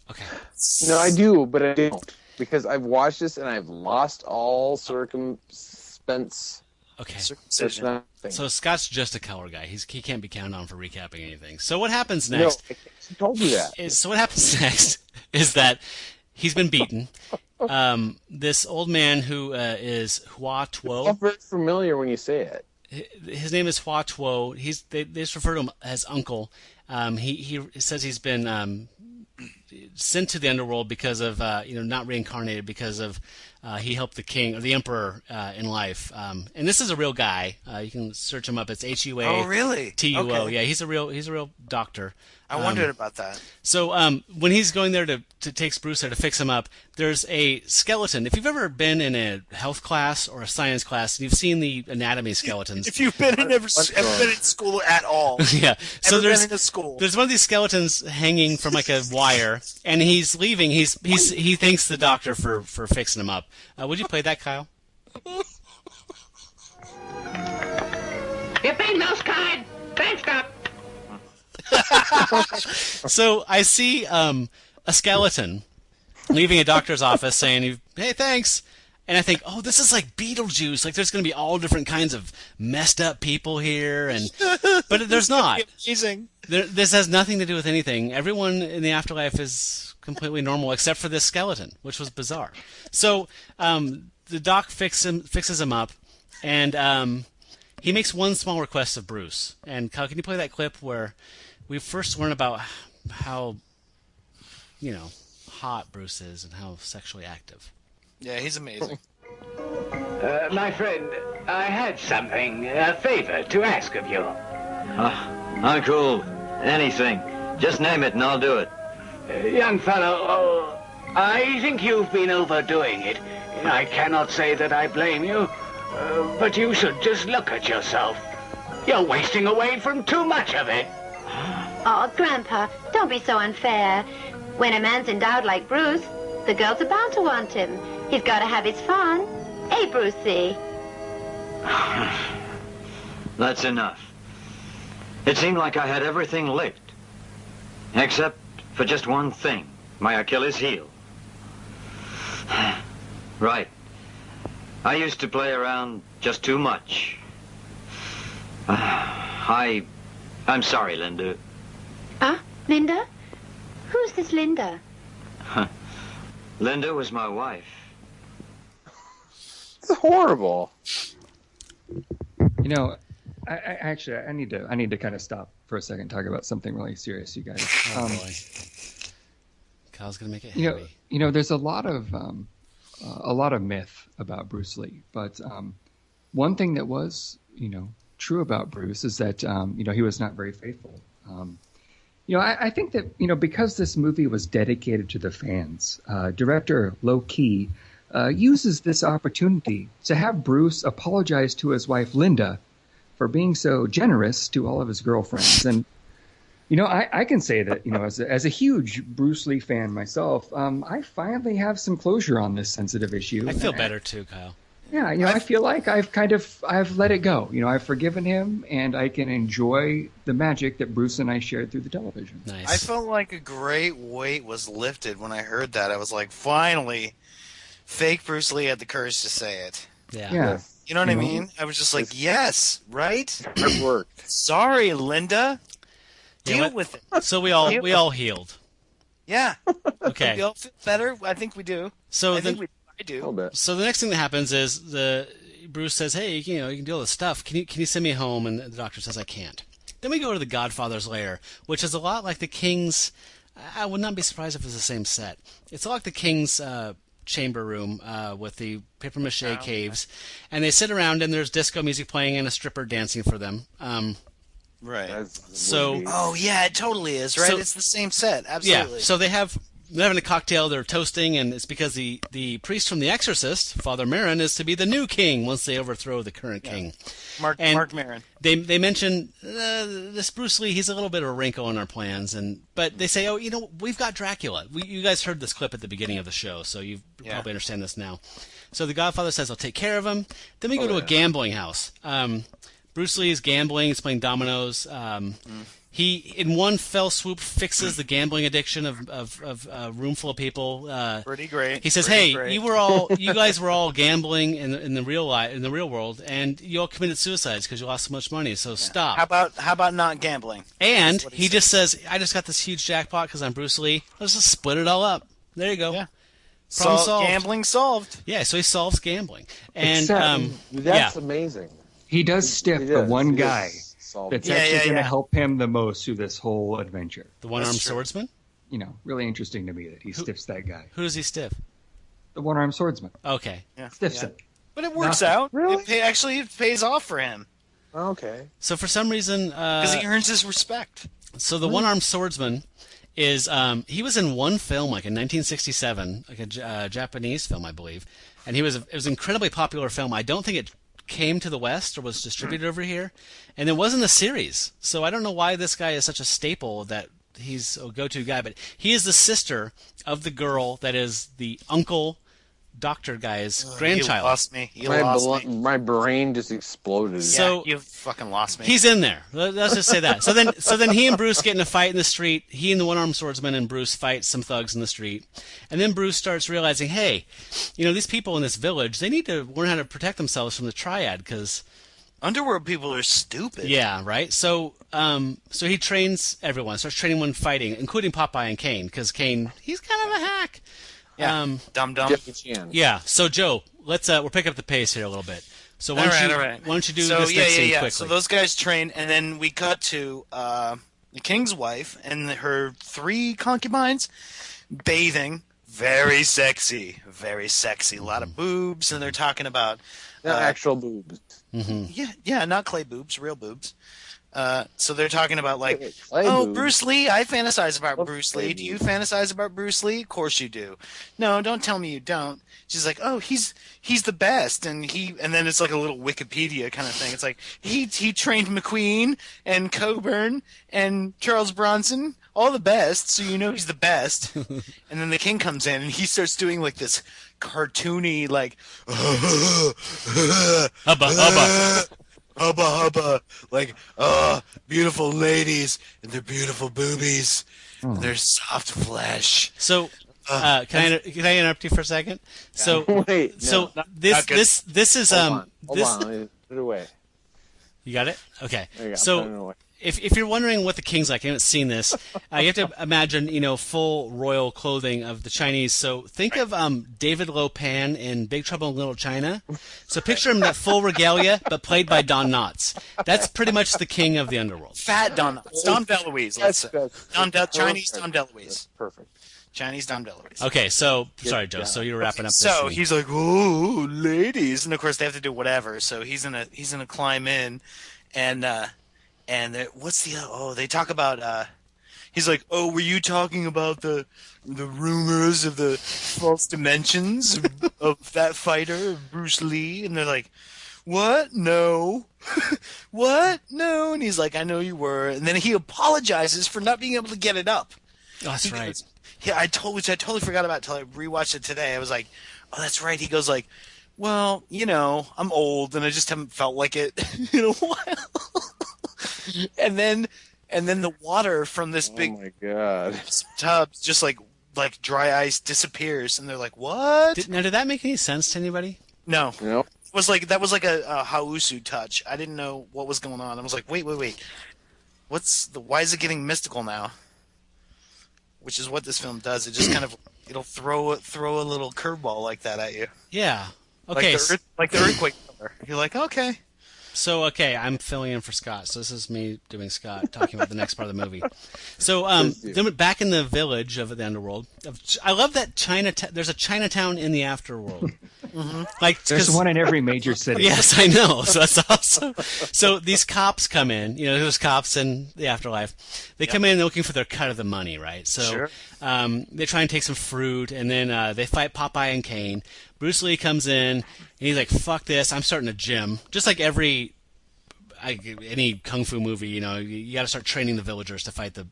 okay. No, I do, but I don't. Because I've watched this and I've lost all circumstance. Okay. So Scott's just a color guy. He can't be counted on for recapping anything. So what happens next? No, I told you that. So what happens next is that he's been beaten. This old man who is Hua Tuo. I'm very familiar when you say it. His name is Hua Tuo. They just refer to him as Uncle. He says he's been sent to the Underworld because of not reincarnated because of he helped the king or the emperor in life. And this is a real guy. You can search him up. It's Hua. Oh, really? Tuo. Okay. Yeah, he's a real doctor. I wondered about that. So when he's going there to take Bruce there to fix him up, there's a skeleton. If you've ever been in a health class or a science class, and you've seen the anatomy skeletons. If you've been ever been in school at all. Yeah. So been in a school. There's one of these skeletons hanging from like a wire, and he's leaving. He thanks the doctor for fixing him up. Would you play that, Kyle? You've been most kind. Thanks, Doc. So I see a skeleton leaving a doctor's office saying, "Hey, thanks." And I think, oh, this is like Beetlejuice. Like there's going to be all different kinds of messed up people here, but there's not. Amazing. This has nothing to do with anything. Everyone in the afterlife is completely normal except for this skeleton, which was bizarre. So the doc fixes him up, and he makes one small request of Bruce. And Kyle, can you play that clip where we first learn about how hot Bruce is and how sexually active? Yeah, he's amazing. My friend, I had something, a favor to ask of you. Uncle, anything. Just name it and I'll do it. Young fellow, I think you've been overdoing it. I cannot say that I blame you, but you should just look at yourself. You're wasting away from too much of it. Oh, Grandpa, don't be so unfair. When a man's endowed like Bruce, the girls are bound to want him. He's got to have his fun. Hey, Brucey. That's enough. It seemed like I had everything licked. Except for just one thing. My Achilles heel. Right. I used to play around just too much. I'm sorry, Linda. Linda? Who's this Linda? Linda was my wife. It's horrible. I need to kind of stop for a second and talk about something really serious, you guys. Oh boy. Kyle's gonna make it heavy. There's a lot of myth about Bruce Lee, but one thing that was, true about Bruce is that, he was not very faithful. I think that, because this movie was dedicated to the fans, director Low Key uses this opportunity to have Bruce apologize to his wife Linda for being so generous to all of his girlfriends. And, I can say that, as a huge Bruce Lee fan myself, I finally have some closure on this sensitive issue. I feel better too, Kyle. Yeah, I feel like I've let it go. I've forgiven him, and I can enjoy the magic that Bruce and I shared through the television. Nice. I felt like a great weight was lifted when I heard that. I was like, finally, fake Bruce Lee had the courage to say it. Yeah. You know what I mean? I was just like, yes, right? Good work. Sorry, Linda. Deal with it. So we all healed. Yeah. Okay. We all feel better. I think we do. So I do. So the next thing that happens is Bruce says, "Hey, you can do all this stuff. Can you send me home?" And the doctor says, "I can't." Then we go to the Godfather's lair, which is a lot like the King's. I would not be surprised if it's the same set. It's a lot like the King's chamber room with the papier-mâché caves, and they sit around and there's disco music playing and a stripper dancing for them. Right. So. Oh yeah, it totally is. Right. It's the same set. Absolutely. Yeah. So they're having a cocktail, they're toasting, and it's because the priest from The Exorcist, Father Merrin, is to be the new king once they overthrow the current king. Mark Merrin. They mention this Bruce Lee, he's a little bit of a wrinkle in our plans, but they say, we've got Dracula. You guys heard this clip at the beginning of the show, so you probably understand this now. So the Godfather says, I'll take care of him. Then we go to a gambling house. Bruce Lee is gambling, he's playing dominoes. He, in one fell swoop, fixes the gambling addiction of a room full of people. Pretty great. He says, you guys were all gambling in the real world, and you all committed suicides because you lost so much money. So stop. How about not gambling? And he just says, I just got this huge jackpot because I'm Bruce Lee. Let's just split it all up. There you go. Yeah. Problem solved. Gambling solved. Yeah. So he solves gambling, and that's amazing. He does stiff the one guy that's actually going to help him the most through this whole adventure. The one-armed swordsman? Really interesting to me that he stiffs that guy. Who does he stiff? The one-armed swordsman. Okay. Yeah. Stiffs it. But it works out. Really? It pays off for him. Okay. So for some reason... Because he earns his respect. So the one-armed swordsman is... he was in one film, like in 1967, like a Japanese film, I believe. And it was an incredibly popular film. I don't think it came to the West or was distributed over here, and it wasn't a series. So I don't know why this guy is such a staple that he's a go-to guy, but he is the sister of the girl that is the uncle doctor guy's grandchild. You lost me. You lost me. My brain just exploded. So you fucking lost me. He's in there. Let's just say that. So then he and Bruce get in a fight in the street. He and the one-armed swordsman and Bruce fight some thugs in the street. And then Bruce starts realizing, hey, these people in this village, they need to learn how to protect themselves from the triad because Underworld people are stupid. Yeah, right. So he trains everyone. Starts training one fighting, including Popeye and Caine, because Caine, he's kind of a hack. Yeah, dumb. Yeah. So Joe, let's we're picking up the pace here a little bit. So why don't you do this next scene quickly? So those guys train, and then we cut to the king's wife and her 3 concubines bathing. Very sexy. A lot of boobs, and they're talking about actual boobs. Mm-hmm. Yeah, not clay boobs, real boobs. So they're talking about boobs. Bruce Lee. I fantasize about Bruce Lee. Do you fantasize about Bruce Lee? Of course you do. No, don't tell me you don't. She's like, oh, he's the best, and then it's like a little Wikipedia kind of thing. It's like he trained McQueen and Coburn and Charles Bronson, all the best, so you know he's the best. And then the king comes in and he starts doing like this cartoony hubba, like, beautiful ladies and their beautiful boobies and their soft flesh. So, can I interrupt you for a second? So, wait, so no, this is Hold on, put it away. You got it? Okay. There you go. So, if you're wondering what the king's like, I haven't seen this. You have to imagine, full royal clothing of the Chinese. So think of David Lo Pan in Big Trouble in Little China. So picture him that full regalia, but played by Don Knotts. That's pretty much the king of the underworld. Fat Don Knotts. Don DeLuise, let's say. Chinese Don DeLuise. Perfect. Chinese dime deliveries. Okay, so sorry, Joe. So you're wrapping up. This So scene. he's like, "Oh, ladies," and of course they have to do whatever. So he's gonna climb in, and what's the they talk about. He's like, "Oh, were you talking about the rumors of the false dimensions of that fighter, Bruce Lee?" And they're like, "What? No." "What? No." And he's like, "I know you were." And then he apologizes for not being able to get it up. Oh, that's right. Yeah, I totally forgot about until I rewatched it today. I was like, "Oh, that's right." He goes like, "Well, I'm old and I just haven't felt like it in a while." and then the water from this big Oh my god. tub just like dry ice disappears, and they're like, "What?" Did that make any sense to anybody? No. Nope. That was like a Hausu touch. I didn't know what was going on. I was like, wait. Why is it getting mystical now? Which is what this film does. It just kind of it'll throw a little curveball like that at you. Yeah. Okay. Like the earthquake. You're like, okay. So, I'm filling in for Scott. So this is me doing Scott, talking about the next part of the movie. So, then back in the village of the Underworld. I love that there's a Chinatown in the Afterworld. Mm-hmm. There's one in every major city. Yes, I know. So that's awesome. So these cops come in. There's cops in the afterlife. They come in looking for their cut of the money, right? So sure. They try and take some fruit, and then they fight Popeye and Caine. Bruce Lee comes in, and he's like, "Fuck this! I'm starting a gym." Just like any kung fu movie, you got to start training the villagers to fight the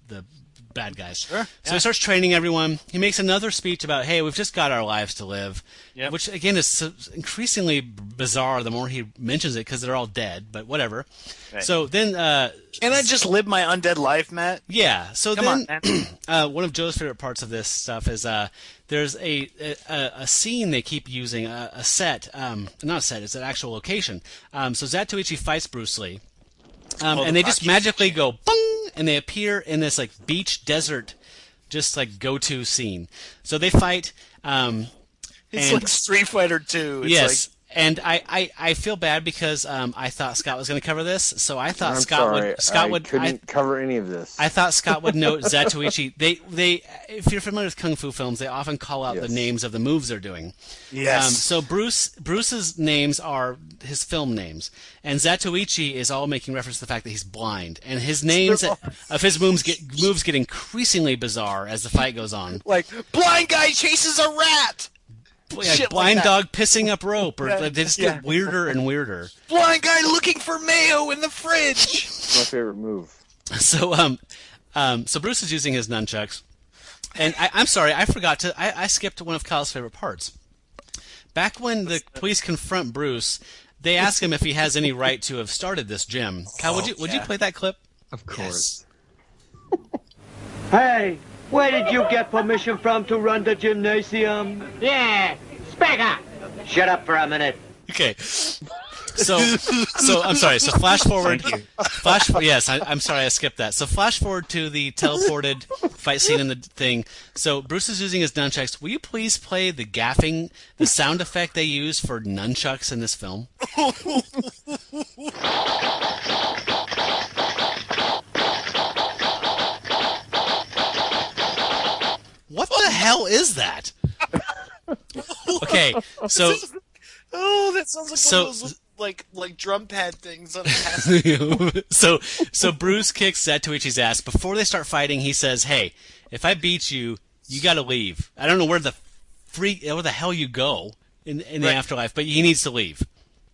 bad guys. Sure. So he starts training everyone. He makes another speech about, "Hey, we've just got our lives to live," which again is increasingly bizarre the more he mentions it because they're all dead. But whatever. Right. So then, can I just live my undead life, Matt? Yeah. So Come on, one of Joe's favorite parts of this stuff is there's a scene they keep using, a set, not a set, it's an actual location. So Zatoichi fights Bruce Lee, and they just magically go bung, and they appear in this like beach desert, just like go-to scene. So they fight. It's like Street Fighter 2. Yes. And I feel bad because I thought Scott was going to cover this, so I thought I couldn't cover any of this. I thought Scott would note Zatoichi. They if you're familiar with kung fu films, they often call out the names of the moves they're doing. Yes. So Bruce's names are his film names, and Zatoichi is all making reference to the fact that he's blind, and his names of his moves get increasingly bizarre as the fight goes on. Like blind guy chases a rat. Yeah, blind dog pissing up rope, or they just get weirder and weirder. Blind guy looking for mayo in the fridge. My favorite move. So so Bruce is using his nunchucks, and I'm sorry, I forgot to. I skipped one of Kyle's favorite parts. Back when the police confront Bruce, they ask him if he has any right to have started this gym. Kyle, would you play that clip? Of course. Yes. Hey. Where did you get permission from to run the gymnasium? Yeah, speak up. Shut up for a minute. Okay. So I'm sorry. So flash forward. Yes, I'm sorry I skipped that. So flash forward to the teleported fight scene in the thing. So Bruce is using his nunchucks. Will you please play the gaffing, the sound effect they use for nunchucks in this film? What the hell is that? Okay, so that sounds like one of those like drum pad things on a cassette. so Bruce kicks Zatoichi's ass. Before they start fighting, he says, "Hey, if I beat you, you got to leave. I don't know where the hell you go in the afterlife, but he needs to leave."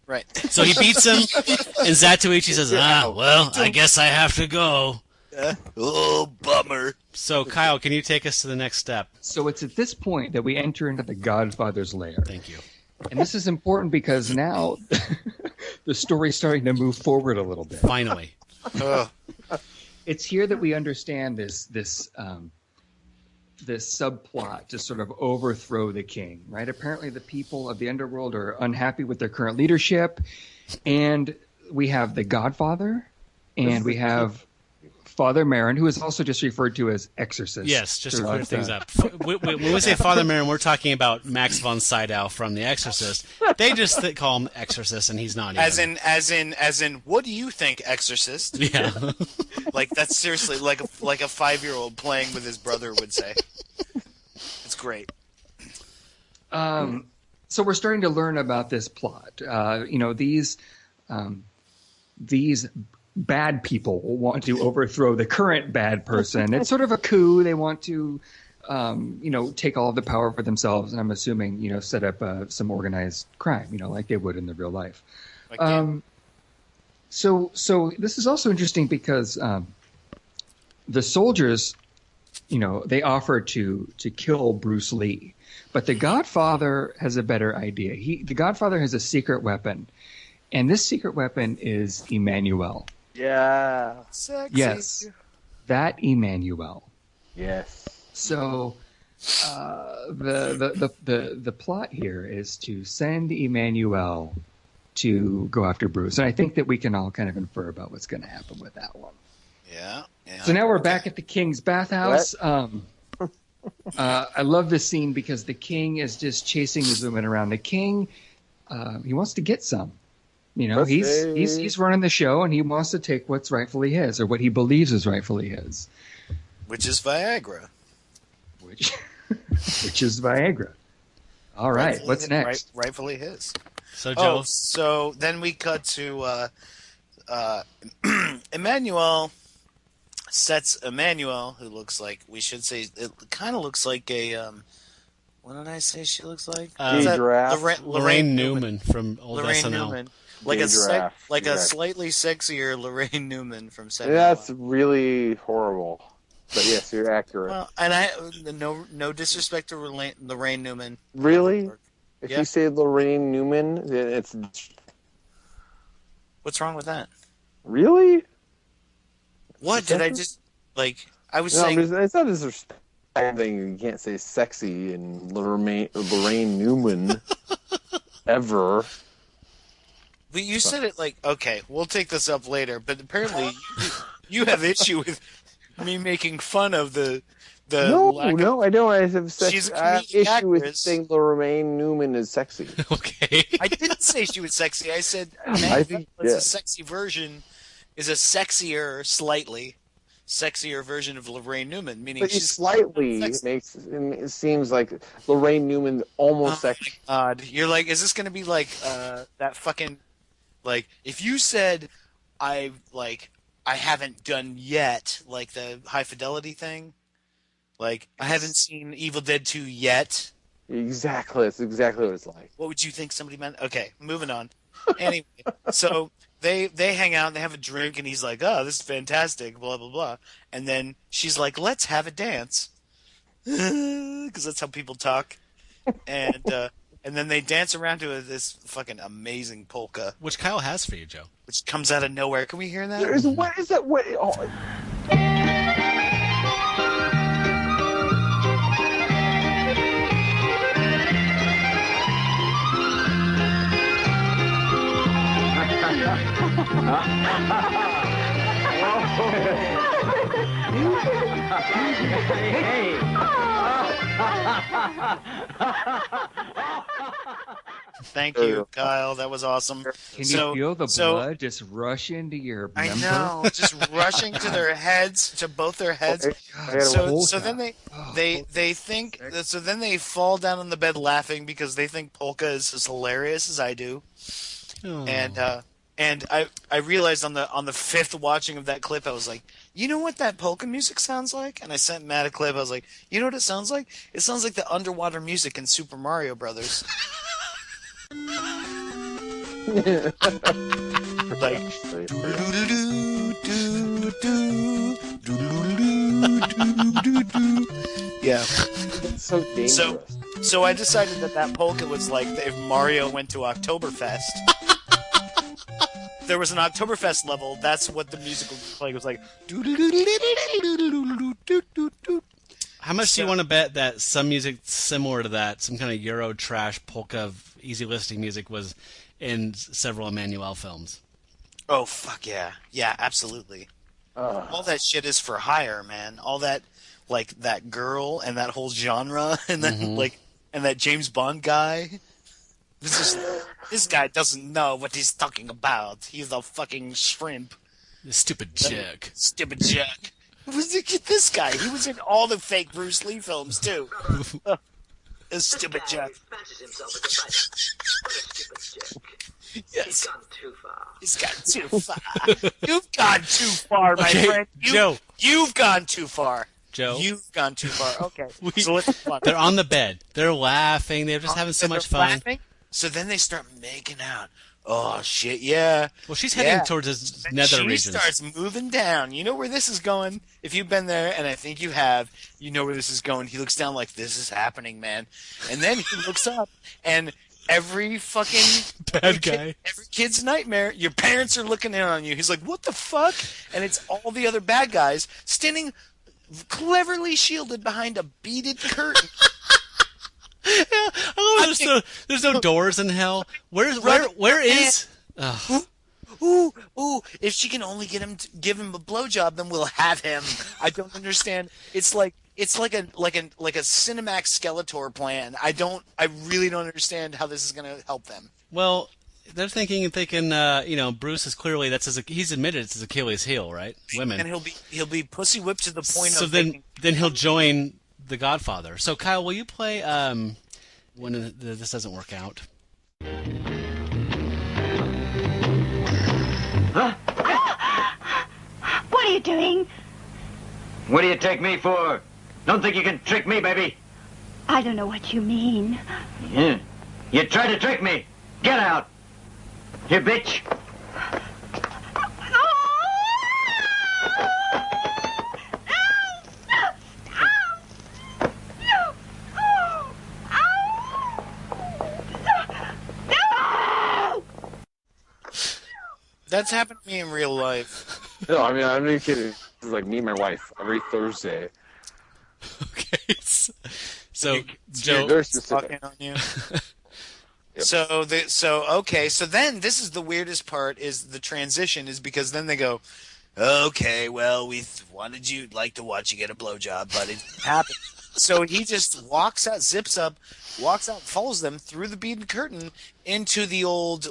Right. So he beats him, and Zatoichi says, well, I guess I have to go. Oh, bummer. So, Kyle, can you take us to the next step? So it's at this point that we enter into the Godfather's lair. Thank you. And this is important because now the story's starting to move forward a little bit. Finally. It's here that we understand this subplot to sort of overthrow the king, right? Apparently the people of the Underworld are unhappy with their current leadership, and we have the Godfather, and we have Father Marin, who is also just referred to as Exorcist. Yes, just to clear things up. When we say Father Marin, we're talking about Max von Sydow from The Exorcist. They just call him Exorcist, and he's not even. As in, what do you think, Exorcist? Yeah. Like, that's seriously like a 5-year-old playing with his brother would say. great. So we're starting to learn about this plot. These bad people want to overthrow the current bad person. It's sort of a coup. They want to, take all of the power for themselves, and I'm assuming, set up some organized crime, like they would in the real life. So this is also interesting because the soldiers, they offer to kill Bruce Lee, but the Godfather has a better idea. The Godfather has a secret weapon, and this secret weapon is Emmanuel. Yeah. Sexy. Yes, that Emmanuel. Yes. So the plot here is to send Emmanuel to go after Bruce, and I think that we can all kind of infer about what's going to happen with that one. Yeah. So now we're back at the king's bathhouse. I love this scene because the king is just chasing these women around. The king, he wants to get some. He's running the show, and he wants to take what's rightfully his, or what he believes is rightfully his. Which is Viagra. Which is Viagra. All right, what's next? Rightfully his. So, Joe. So then we cut to Emmanuel sets Emmanuel, who looks like, we should say, it kind of looks like a, what did I say she looks like? Lorraine Newman from old Lorraine SNL. Newman. Like a slightly sexier Lorraine Newman from Saturday Night Live. That's really horrible. But yes, you're accurate. Well, and no disrespect to Lorraine Newman. Really? If you say Lorraine Newman, then it's... What's wrong with that? Really? What? Did I just... I was saying... It's not disrespect. You can't say sexy and Lorraine Newman ever. But you said it okay, we'll take this up later, but apparently you have issue with me making fun of the No, I don't. I have issue with actress. saying Lorraine Newman is sexy. Okay. I didn't say she was sexy. I said it's a sexy version, is a slightly sexier version of Lorraine Newman, meaning but she's slightly it seems like Lorraine Newman almost sexy. God, you're like, is this going to be like that fucking if you said I haven't done yet, like the High Fidelity thing, I haven't seen Evil Dead 2 yet. Exactly, that's exactly what it's like. What would you think somebody meant? Okay, moving on. Anyway, so they hang out and they have a drink, and he's like, "Oh, this is fantastic," blah blah blah, and then she's like, "Let's have a dance," because that's how people talk, and then they dance around to this fucking amazing polka, which Kyle has for you, Joe, which comes out of nowhere. Can we hear that? What is that? What? Oh. Hey. Thank you, Kyle. That was awesome. Can you feel the blood just rush into your member? I know, just rushing to their heads, to both their heads. So then they think. So then they fall down on the bed laughing because they think polka is as hilarious as I do. Oh. And I realized on the fifth watching of that clip, I was like, you know what that polka music sounds like? And I sent Matt a clip. I was like, you know what it sounds like? It sounds like the underwater music in Super Mario Brothers. Yeah. It's so dangerous. So I decided that polka was like if Mario went to Oktoberfest. There was an Oktoberfest level. That's what the music was playing. It was like. How much do you want to bet that some music similar to that, some kind of Euro trash polka easy listening music, was in several Emmanuel films? Oh fuck yeah, yeah, absolutely. All that shit is for hire, man. All that, that girl and that whole genre, and that and that James Bond guy. This guy doesn't know what he's talking about. He's a fucking shrimp. Stupid jerk. Stupid jerk. This guy. He was in all the fake Bruce Lee films too. A stupid jerk. Fancies himself as a fighter. What a stupid jerk. Yes. He's gone too far. He's gone too far. You've gone too far, my friend. Joe. You've gone too far. Joe. You've gone too far. Okay. So what's fun? They're on the bed. They're laughing. They're just having so much fun. Laughing. So then they start making out. Oh, shit, yeah. Well, she's heading towards his nether regions. She starts moving down. You know where this is going? If you've been there, and I think you have, you know where this is going. He looks down like, this is happening, man. And then he looks up, and every fucking... every kid's nightmare, your parents are looking in on you. He's like, what the fuck? And it's all the other bad guys standing cleverly shielded behind a beaded curtain. Yeah, there's no doors in hell. Where is? Ooh! If she can only give him a blowjob, then we'll have him. I don't understand. It's like a Cinemax Skeletor plan. I really don't understand how this is going to help them. Well, they're thinking Bruce is clearly he's admitted it's his Achilles heel, right? Women, and he'll be pussy whipped to the point of. So then he'll join the Godfather. So Kyle, will you play when this doesn't work out? Huh? What are you doing? What do you take me for? Don't think you can trick me, baby. I don't know what you mean. Yeah. You tried to trick me. Get out. You bitch. That's happened to me in real life. No, I mean, I'm not kidding. This is like me and my wife every Thursday. Okay. So Joe, they're specific. On you. Yep. So then this is the weirdest part is the transition is because then they go, okay, well, we wanted you like to watch you get a blowjob, but it happened. So he just walks out, zips up, walks out, follows them through the beaded curtain into the old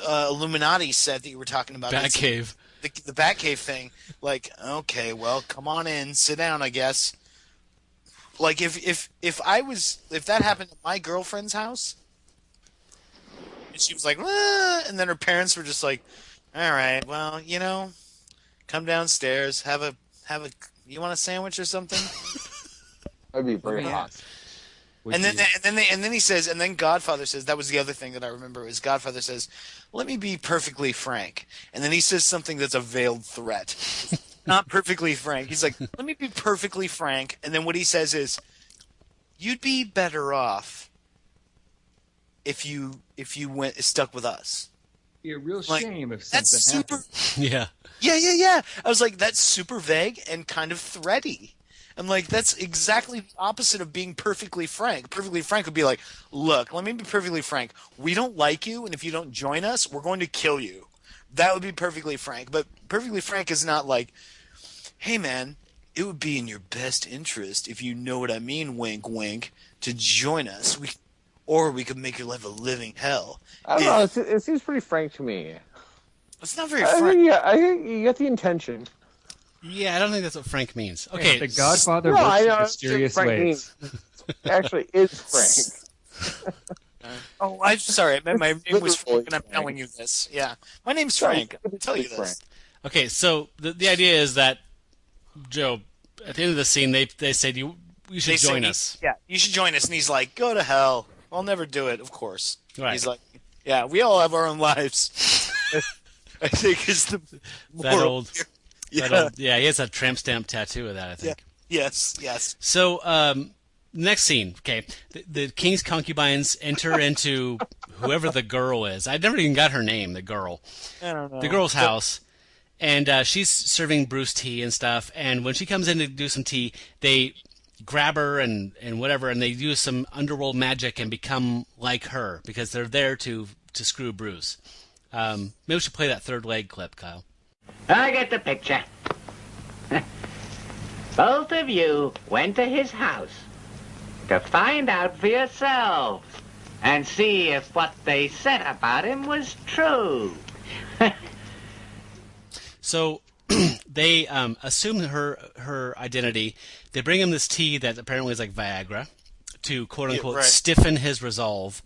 Illuminati set that you were talking about. Batcave. The Batcave thing. Like, okay, well, come on in, sit down, I guess. Like if that happened at my girlfriend's house, and she was like, and then her parents were just like, all right, well, come downstairs, have a, you want a sandwich or something? That'd be very hot. And then he says, and then Godfather says, that was the other thing that I remember, is Godfather says, let me be perfectly frank. And then he says something that's a veiled threat. Not perfectly frank. He's like, let me be perfectly frank. And then what he says is, you'd be better off if you stuck with us. Be a real shame if something that's super. happened. Yeah. I was like, that's super vague and kind of thready. I'm like, that's exactly the opposite of being perfectly frank. Perfectly frank would be like, look, let me be perfectly frank. We don't like you, and if you don't join us, we're going to kill you. That would be perfectly frank. But perfectly frank is not like, hey, man, it would be in your best interest, if you know what I mean, wink, wink, to join us. Or we could make your life a living hell. I don't know. It seems pretty frank to me. It's not very frank. I think you get the intention. Yeah, I don't think that's what frank means. Okay, the Godfather works in mysterious ways. Actually, is frank. Oh, I'm sorry. My name was Frank, and I'm telling you this. Yeah, my name's Frank. I'll tell you this. Okay, so the idea is that Joe, at the end of the scene, they said you should join us. Yeah, you should join us, and he's like, "Go to hell. I'll never do it." Of course. Right. He's like, "Yeah, we all have our own lives." I think is the that old. Yeah, he has a tramp stamp tattoo of that, I think. Yeah. Yes. So, next scene. Okay, the king's concubines enter into whoever the girl is. I never even got her name. The girl. I don't know. The girl's house, and she's serving Bruce tea and stuff. And when she comes in to do some tea, they grab her and whatever, and they use some underworld magic and become like her because they're there to screw Bruce. Maybe we should play that third leg clip, Kyle. I get the picture. Both of you went to his house to find out for yourselves and see if what they said about him was true. So they assume her identity. They bring him this tea that apparently is like Viagra to quote unquote stiffen his resolve.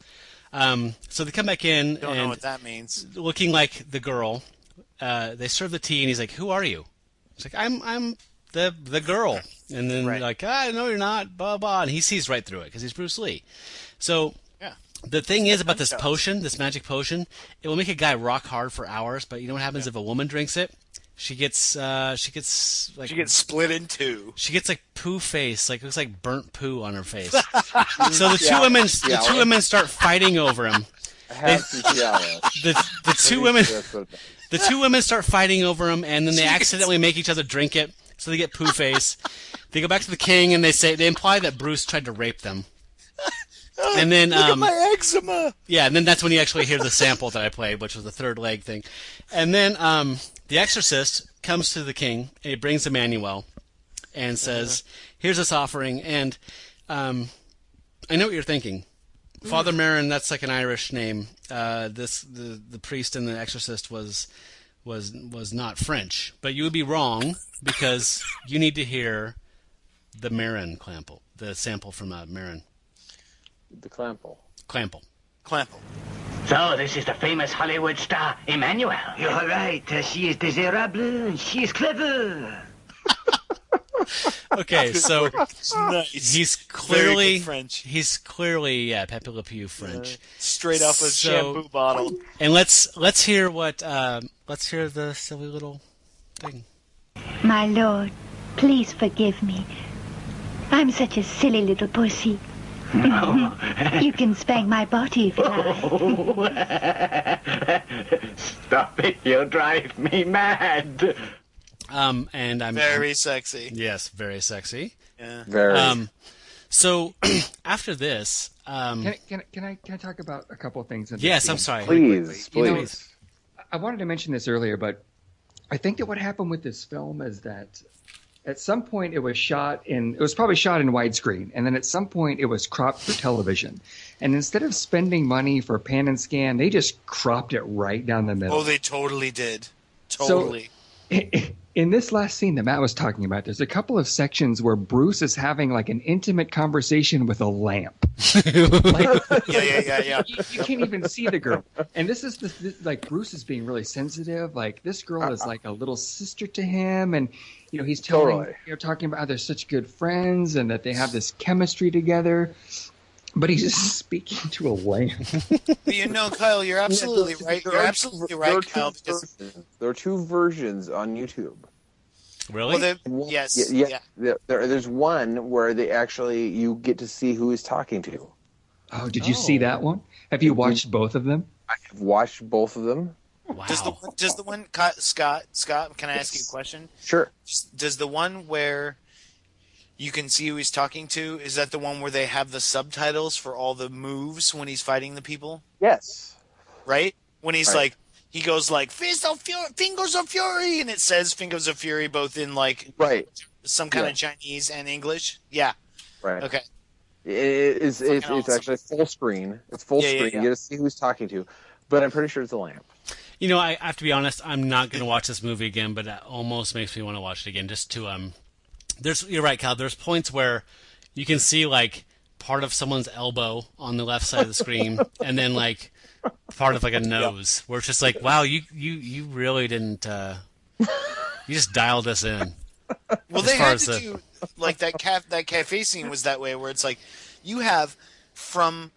So they come back in. Don't know what that means. Looking like the girl. They serve the tea, and he's like, "Who are you?" He's like, "I'm the girl." And then like, "No, you're not." Blah blah. And he sees right through it because he's Bruce Lee. So the thing is about this potion, this magic potion, it will make a guy rock hard for hours. But you know what happens if a woman drinks it? She gets split in two. She gets like poo face, like looks like burnt poo on her face. So the two women start fighting over him. The two women start fighting over him, and then they accidentally make each other drink it, so they get poo face. They go back to the king, and they imply that Bruce tried to rape them. And then look at my eczema. Yeah, and then that's when you actually hear the sample that I played, which was the third leg thing. And then the Exorcist comes to the king, and he brings Emmanuel, and says, "Here's this offering." And I know what you're thinking. Father Merrin, that's like an Irish name. The priest in the Exorcist was not French, but you would be wrong because you need to hear the Merrin clample, the sample from Merrin. The clample. So, this is the famous Hollywood star, Emmanuel. You're right. She is desirable and she is clever. Okay, so nice. he's clearly French. He's clearly Pepe Le Pew French, straight off a shampoo bottle. And let's hear let's hear the silly little thing. My lord, please forgive me. I'm such a silly little pussy. You can spank my body if you like. Stop it, you'll drive me mad. And I'm very sexy. Yes, very sexy. Yeah. Very. So after this, can I talk about a couple of things? Yes, I'm sorry. Please. I wanted to mention this earlier, but I think that what happened with this film is that at some point it was probably shot in widescreen, and then at some point it was cropped for television. And instead of spending money for pan and scan, they just cropped it right down the middle. Oh, they totally did. Totally. So, in this last scene that Matt was talking about, there's a couple of sections where Bruce is having like an intimate conversation with a lamp. Yeah. You can't even see the girl. And this is like Bruce is being really sensitive. Like this girl is like a little sister to him, and he's talking about how they're such good friends and that they have this chemistry together. But he's just speaking to a lamp. But Kyle, you're absolutely right. You're absolutely right, Kyle. There are two versions on YouTube. Really? Well, yes. Yeah. There's one where you get to see who he's talking to. Oh, did you see that one? Have you watched both of them? I have watched both of them. Wow. Does the one, Scott, can I ask you a question? Sure. Does the one where you can see who he's talking to, is that the one where they have the subtitles for all the moves when he's fighting the people? Yes. Right? When he's like, he goes like, Fingers of Fury, and it says Fingers of Fury both in like some kind of Chinese and English. Yeah. Right. Okay. It's actually full screen. It's full screen. You get to see who he's talking to, but I'm pretty sure it's a lamp. I have to be honest. I'm not going to watch this movie again, but that almost makes me want to watch it again, just to You're right, Cal. There's points where you can see like part of someone's elbow on the left side of the screen, and then like part of like a nose, where it's just like, wow, you really didn't. You just dialed us in. Well, they had to do like that cafe scene was that way, where it's like you have from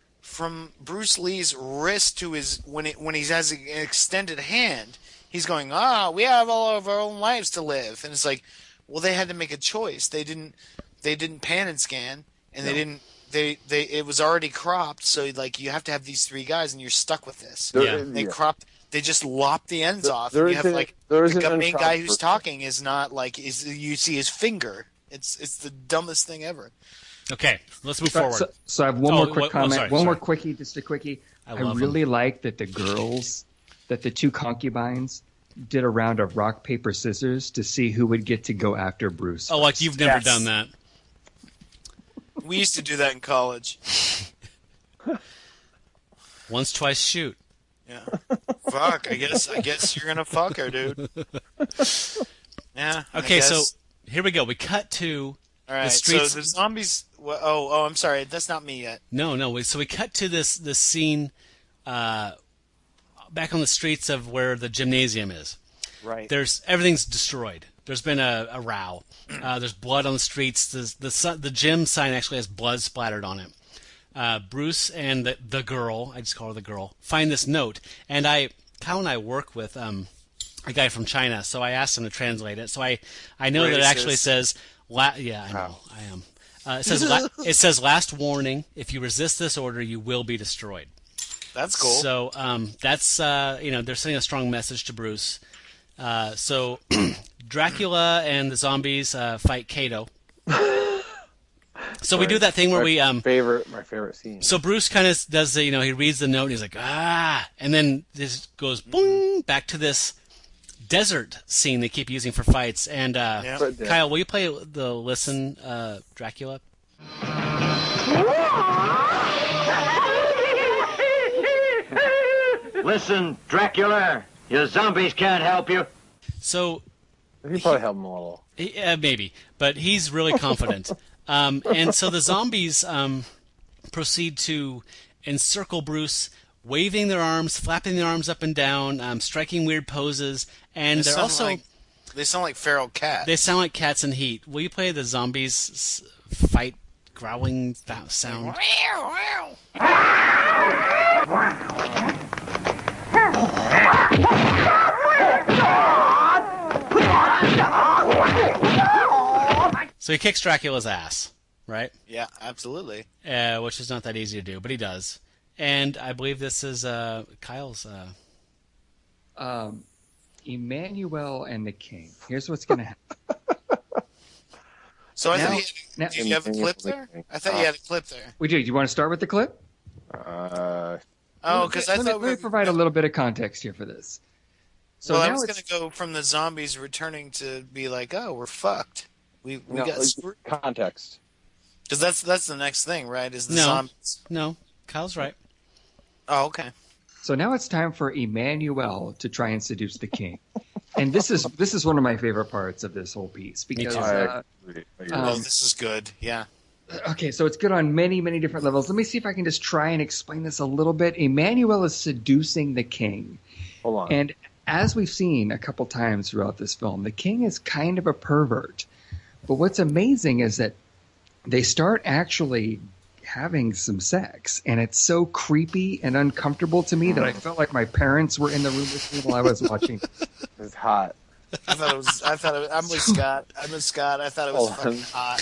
Bruce Lee's wrist to his when he has an extended hand, he's going, we have all of our own lives to live, and it's like. Well, they had to make a choice. They didn't pan and scan, and it was already cropped. So like you have to have these three guys, and you're stuck with this. They cropped. They just lopped the ends off. And you have the main guy who's talking is not like you see his finger. It's the dumbest thing ever. Okay, let's move forward. So I have one more quick comment. One more quickie, just a quickie. I really like that the two concubines did a round of rock, paper, scissors to see who would get to go after Bruce. Oh, like you've never done that. We used to do that in college. Once, twice, shoot. Yeah. Fuck, I guess you're gonna fuck her, dude. Yeah. Okay, so here we go. We cut to the streets. So the zombies. Oh, I'm sorry. That's not me yet. No. So we cut to this scene back on the streets of where the gymnasium is. Right. Everything's destroyed. There's been a row. There's blood on the streets. The gym sign actually has blood splattered on it. Bruce and the girl, I just call her the girl, find this note. And Kyle and I work with a guy from China, so I asked him to translate it. So I know that it actually says, yeah, I know, I am. It says, last warning, if you resist this order, you will be destroyed. That's cool. So that's, they're sending a strong message to Bruce. So Dracula and the zombies fight Cato. So we do that thing where my favorite scene. So Bruce kind of does he reads the note and he's like, and then this goes boing back to this desert scene they keep using for fights. And Kyle, will you play the listen Dracula? Listen, Dracula, your zombies can't help you. So he probably help him a little. Maybe, but he's really confident. And so the zombies proceed to encircle Bruce, waving their arms, flapping their arms up and down, striking weird poses, and they're also... they sound like feral cats. They sound like cats in heat. Will you play the zombies fight growling sound? So he kicks Dracula's ass, right? Yeah, absolutely. Which is not that easy to do, but he does. And I believe this is Kyle's... Emmanuel and the King. Here's what's going to happen. So I thought do you have a clip there? I thought you had a clip there. We do. Do you want to start with the clip? Because let me provide a little bit of context here for this. So I was going to go from the zombies returning to be like, oh, we're fucked. We got screwed. Context. Because that's the next thing, right? Is the zombies? No, Kyle's right. Oh, okay. So now it's time for Emmanuel to try and seduce the king, and this is one of my favorite parts of this whole piece because this is good. Yeah. Okay, so it's good on many, many different levels. Let me see if I can just try and explain this a little bit. Emmanuel is seducing the king. Hold on. And as we've seen a couple times throughout this film, the king is kind of a pervert. But what's amazing is that they start actually having some sex, and it's so creepy and uncomfortable to me that I felt like my parents were in the room with me while I was watching. It's hot. I'm with Scott. I'm with Scott. I thought it was fucking hot.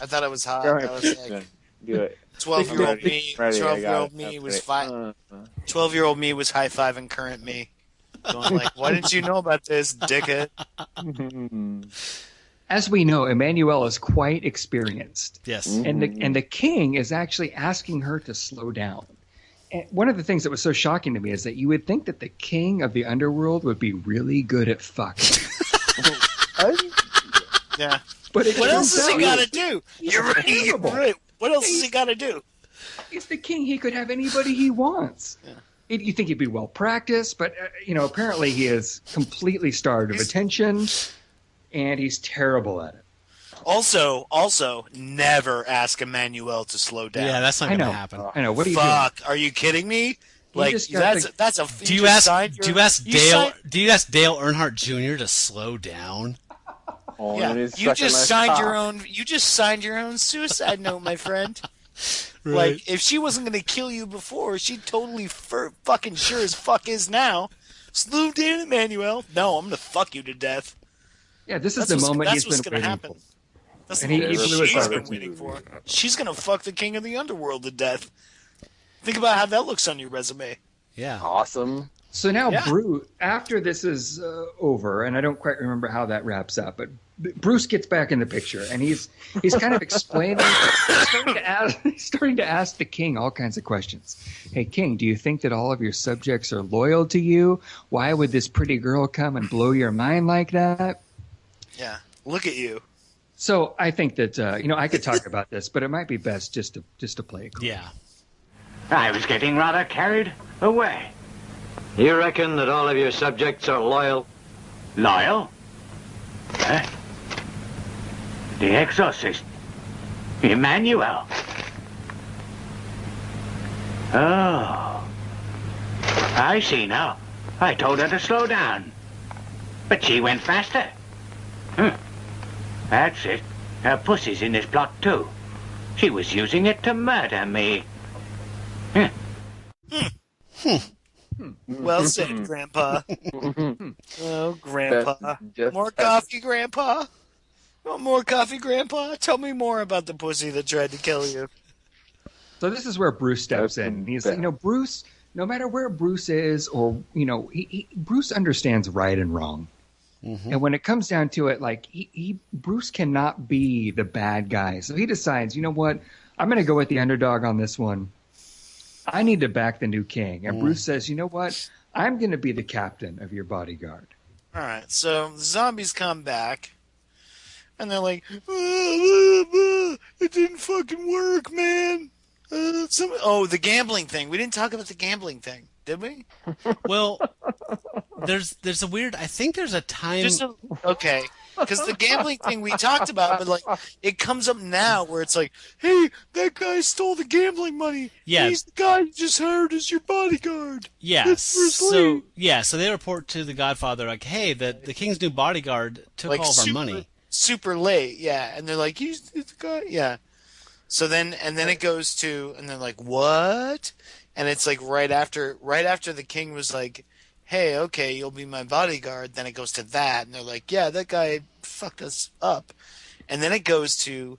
I thought it was hot. I was like, do it. 12-year-old me. 12-year-old me was 12-year-old me was high-fiving current me, going like, "Why didn't you know about this, dickhead?" As we know, Emmanuel is quite experienced. Yes. And the king is actually asking her to slow down. And one of the things that was so shocking to me is that you would think that the king of the underworld would be really good at fucking. Yeah. But what else has he got to do? You're right. What else has he got to do? He's the king. He could have anybody he wants. Yeah. You think he'd be well practiced, but apparently he is completely starved of attention. And he's terrible at it. Also, never ask Emmanuel to slow down. Yeah, that's not going to happen. I know. What are you doing? Fuck, are you kidding me? Like that's a. Do you ask Dale Earnhardt Jr. to slow down? Yeah, you just signed your own. You just signed your own suicide note, my friend. Right. Like if she wasn't going to kill you before, she totally fucking sure as fuck is now. Slow down, Emmanuel. No, I'm going to fuck you to death. Yeah, this is the moment he's been waiting for. That's the moment she's been waiting for. She's going to fuck the king of the underworld to death. Think about how that looks on your resume. Yeah. Awesome. So now, Bruce, after this is over, and I don't quite remember how that wraps up, but Bruce gets back in the picture, and he's kind of explaining, he's starting to ask the king all kinds of questions. Hey, king, do you think that all of your subjects are loyal to you? Why would this pretty girl come and blow your mind like that? Yeah, look at you. So I think that I could talk about this, but it might be best just to play it cool. Yeah. I was getting rather carried away. You reckon that all of your subjects are loyal? Loyal? Huh? The Exorcist. Emmanuel. Oh. I see now. I told her to slow down. But she went faster. That's it. Her pussy's in this plot too. She was using it to murder me. Well said, Grandpa. Oh, Grandpa. More coffee, Grandpa? Want more coffee, Grandpa? Tell me more about the pussy that tried to kill you. So this is where Bruce steps in. He's, Bruce, no matter where Bruce is, or, Bruce understands right and wrong. Mm-hmm. And when it comes down to it, like, Bruce cannot be the bad guy. So he decides, you know what? I'm going to go with the underdog on this one. I need to back the new king. And Bruce says, you know what? I'm going to be the captain of your bodyguard. All right. So the zombies come back. And they're like, it didn't fucking work, man. The gambling thing. We didn't talk about the gambling thing, did we? Well, there's a weird. I think there's a time. Okay, because the gambling thing we talked about, but like it comes up now where it's like, hey, that guy stole the gambling money. Yeah, he's the guy you just hired as your bodyguard. Yeah, so they report to the Godfather like, hey, the king's new bodyguard took all of our money. Super late, yeah, and they're like, he's the guy, yeah. So then it goes to, and they're like, what? And it's like right after the king was like, hey, okay, you'll be my bodyguard. Then it goes to that, and they're like, yeah, that guy fucked us up. And then it goes to,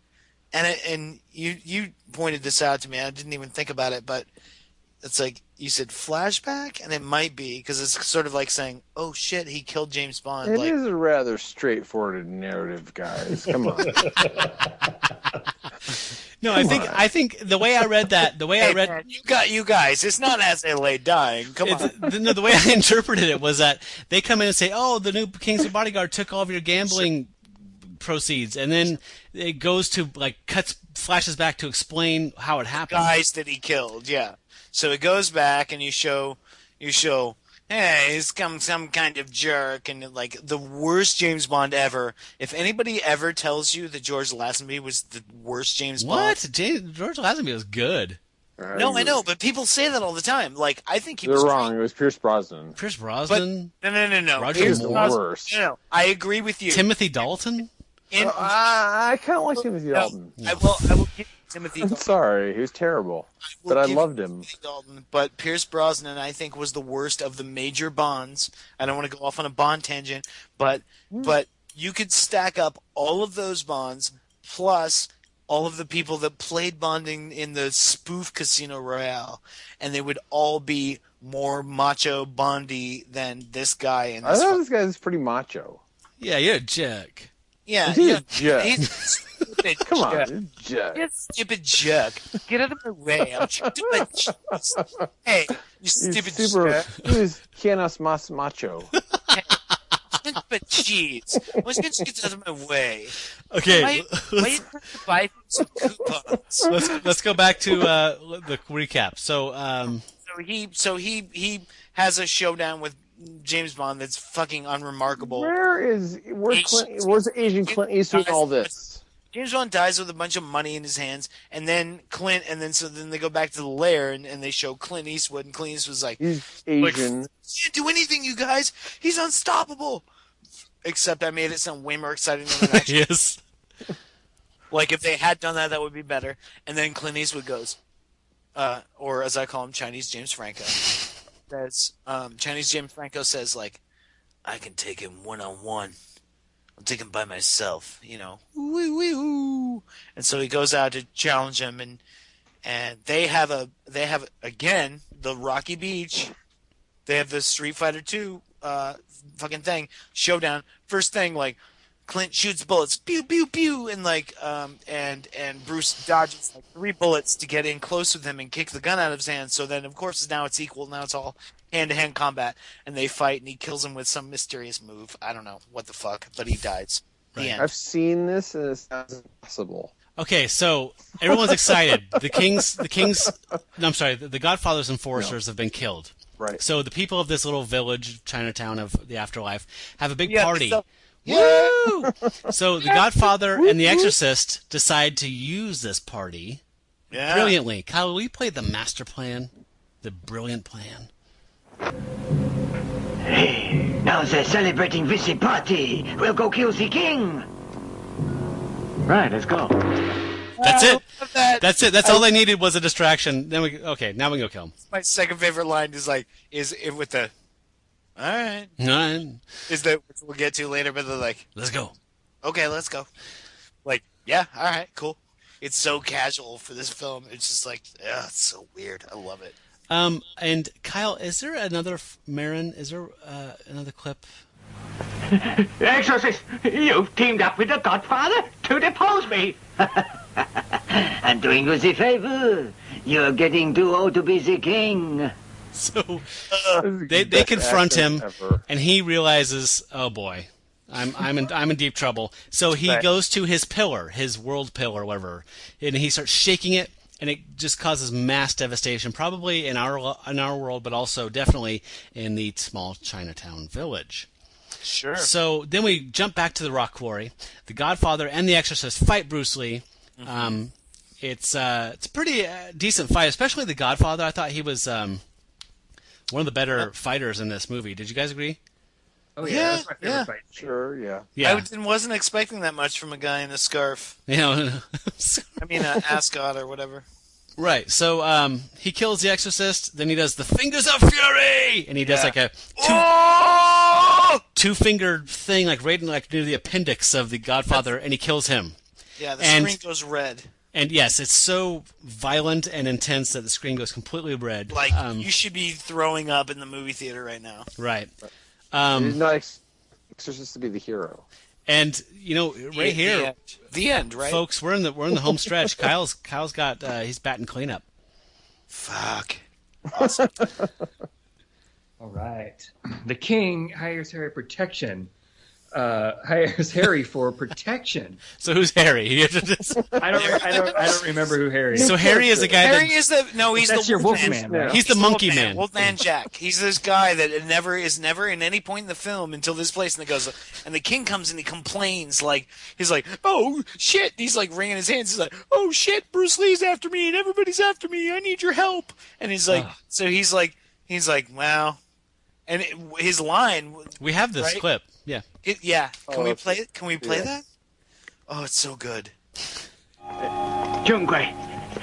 and you pointed this out to me. I didn't even think about it, but it's like you said flashback, and it might be because it's sort of like saying, oh shit, he killed James Bond. It is a rather straightforward narrative, guys. Come on. No, I think the way I read that, man, you guys, it's not as they lay dying. Come on. No, the way I interpreted it was that they come in and say, "Oh, the new king's bodyguard took all of your gambling proceeds," and then it goes to like flashes back to explain how it happened. Guys that he killed, yeah. So it goes back and you show, hey, he's some kind of jerk, and like the worst James Bond ever. If anybody ever tells you that George Lazenby was the worst James Bond, George Lazenby was good. No, I know, but people say that all the time. Like, I think they're wrong. It was Pierce Brosnan. Pierce Brosnan. But, no. Roger Moore. The worst. No, I agree with you. Timothy Dalton. I kind of like Timothy Dalton. I will give Timothy Dalton. I'm sorry, he was terrible, but I loved him. Dalton, but Pierce Brosnan, I think, was the worst of the major Bonds. I don't want to go off on a Bond tangent, but you could stack up all of those Bonds plus all of the people that played Bonding in the spoof Casino Royale, and they would all be more macho Bondy than this guy. In this I thought this guy was pretty macho. Yeah, you're a jerk. Yeah, he's a jerk. He's stupid. Come on, jerk. You're a stupid jerk. Get out of my way. I'm stupid. Hey, you stupid jerk. He was Quienos Mas Macho. But jeez, why don't you get out of my way? Okay, why you trying to buy some coupons? Let's go back to the recap. So he has a showdown with James Bond that's fucking unremarkable. Where's Agent Clint Eastwood in all this? James Bond dies with a bunch of money in his hands, and then then they go back to the lair and they show Clint Eastwood, and Clint Eastwood's like, he's Asian. He can't do anything, you guys. He's unstoppable. Except I made it sound way more exciting than it actually is. Like if they had done that, that would be better. And then Clint Eastwood goes, or as I call him, Chinese James Franco. Chinese James Franco says, like, I can take him one-on-one. I'll take him by myself, Woo-wee-woo. And so he goes out to challenge him, and they have again the Rocky Beach. They have the Street Fighter 2 fucking thing showdown. First thing, like, Clint shoots bullets, pew pew pew, and and Bruce dodges like 3 bullets to get in close with him and kick the gun out of his hand. So then, of course, now it's equal. Now it's all hand-to-hand combat, and they fight, and he kills him with some mysterious move. I don't know what the fuck, but he dies. Right. The end. I've seen this, and it sounds impossible. Okay, so everyone's excited. The Godfather's enforcers have been killed. Right. So the people of this little village, Chinatown of the afterlife, have a big party Woo! So the Godfather and the Exorcist decide to use this party brilliantly. Kyle, will you play the master plan? The brilliant plan? Hey, now they're celebrating this party. We'll go kill the king. Right, let's go. That's it. That's it. That's all they needed was a distraction. Then now we can go kill him. My second favorite line is with the, all right. Is that which we'll get to later, but they're like, let's go. Okay, let's go. Like, yeah, all right, cool. It's so casual for this film. It's just like, it's so weird. I love it. And Kyle, is there another Marin? Is there another clip? Exorcist, you've teamed up with the Godfather to depose me. I'm doing you the favor. You're getting too old to be the king. So they confront him, and he realizes, oh boy, I'm in deep trouble. So he goes to his pillar, his world pillar, whatever, and he starts shaking it, and it just causes mass devastation, probably in our world, but also definitely in the small Chinatown village. Sure. So then we jump back to the rock quarry. The Godfather and the Exorcist fight Bruce Lee. Mm-hmm. It's a pretty decent fight, especially the Godfather. I thought he was one of the better fighters in this movie. Did you guys agree? Oh yeah, that's my favorite fight. Sure, yeah. I wasn't expecting that much from a guy in a scarf. I mean, an ascot or whatever. Right. So he kills the Exorcist. Then he does the Fingers of Fury, and he does like a two-fingered thing, like right near the appendix of the Godfather, and he kills him. Yeah, the screen goes red. And yes, it's so violent and intense that the screen goes completely red. Like you should be throwing up in the movie theater right now. Right. It's nice. Exorcist to be the hero. And right here, the end, right, folks. We're in the home stretch. Kyle's got he's batting cleanup. Fuck. Awesome. All right. The king hires Harry for protection. So who's Harry? I don't remember who Harry is. So Harry is the guy. He's the Wolfman. Right? He's the monkey man. Wolfman Jack. He's this guy that is never in any point in the film until this place, and the king comes and he complains he's like, oh shit. He's like wringing his hands. He's like, oh shit, Bruce Lee's after me and everybody's after me. I need your help. And he's like, he's like, wow. And his line. We have this clip. Yeah. Can we play it? Can we play that? Oh, it's so good. Jungwei,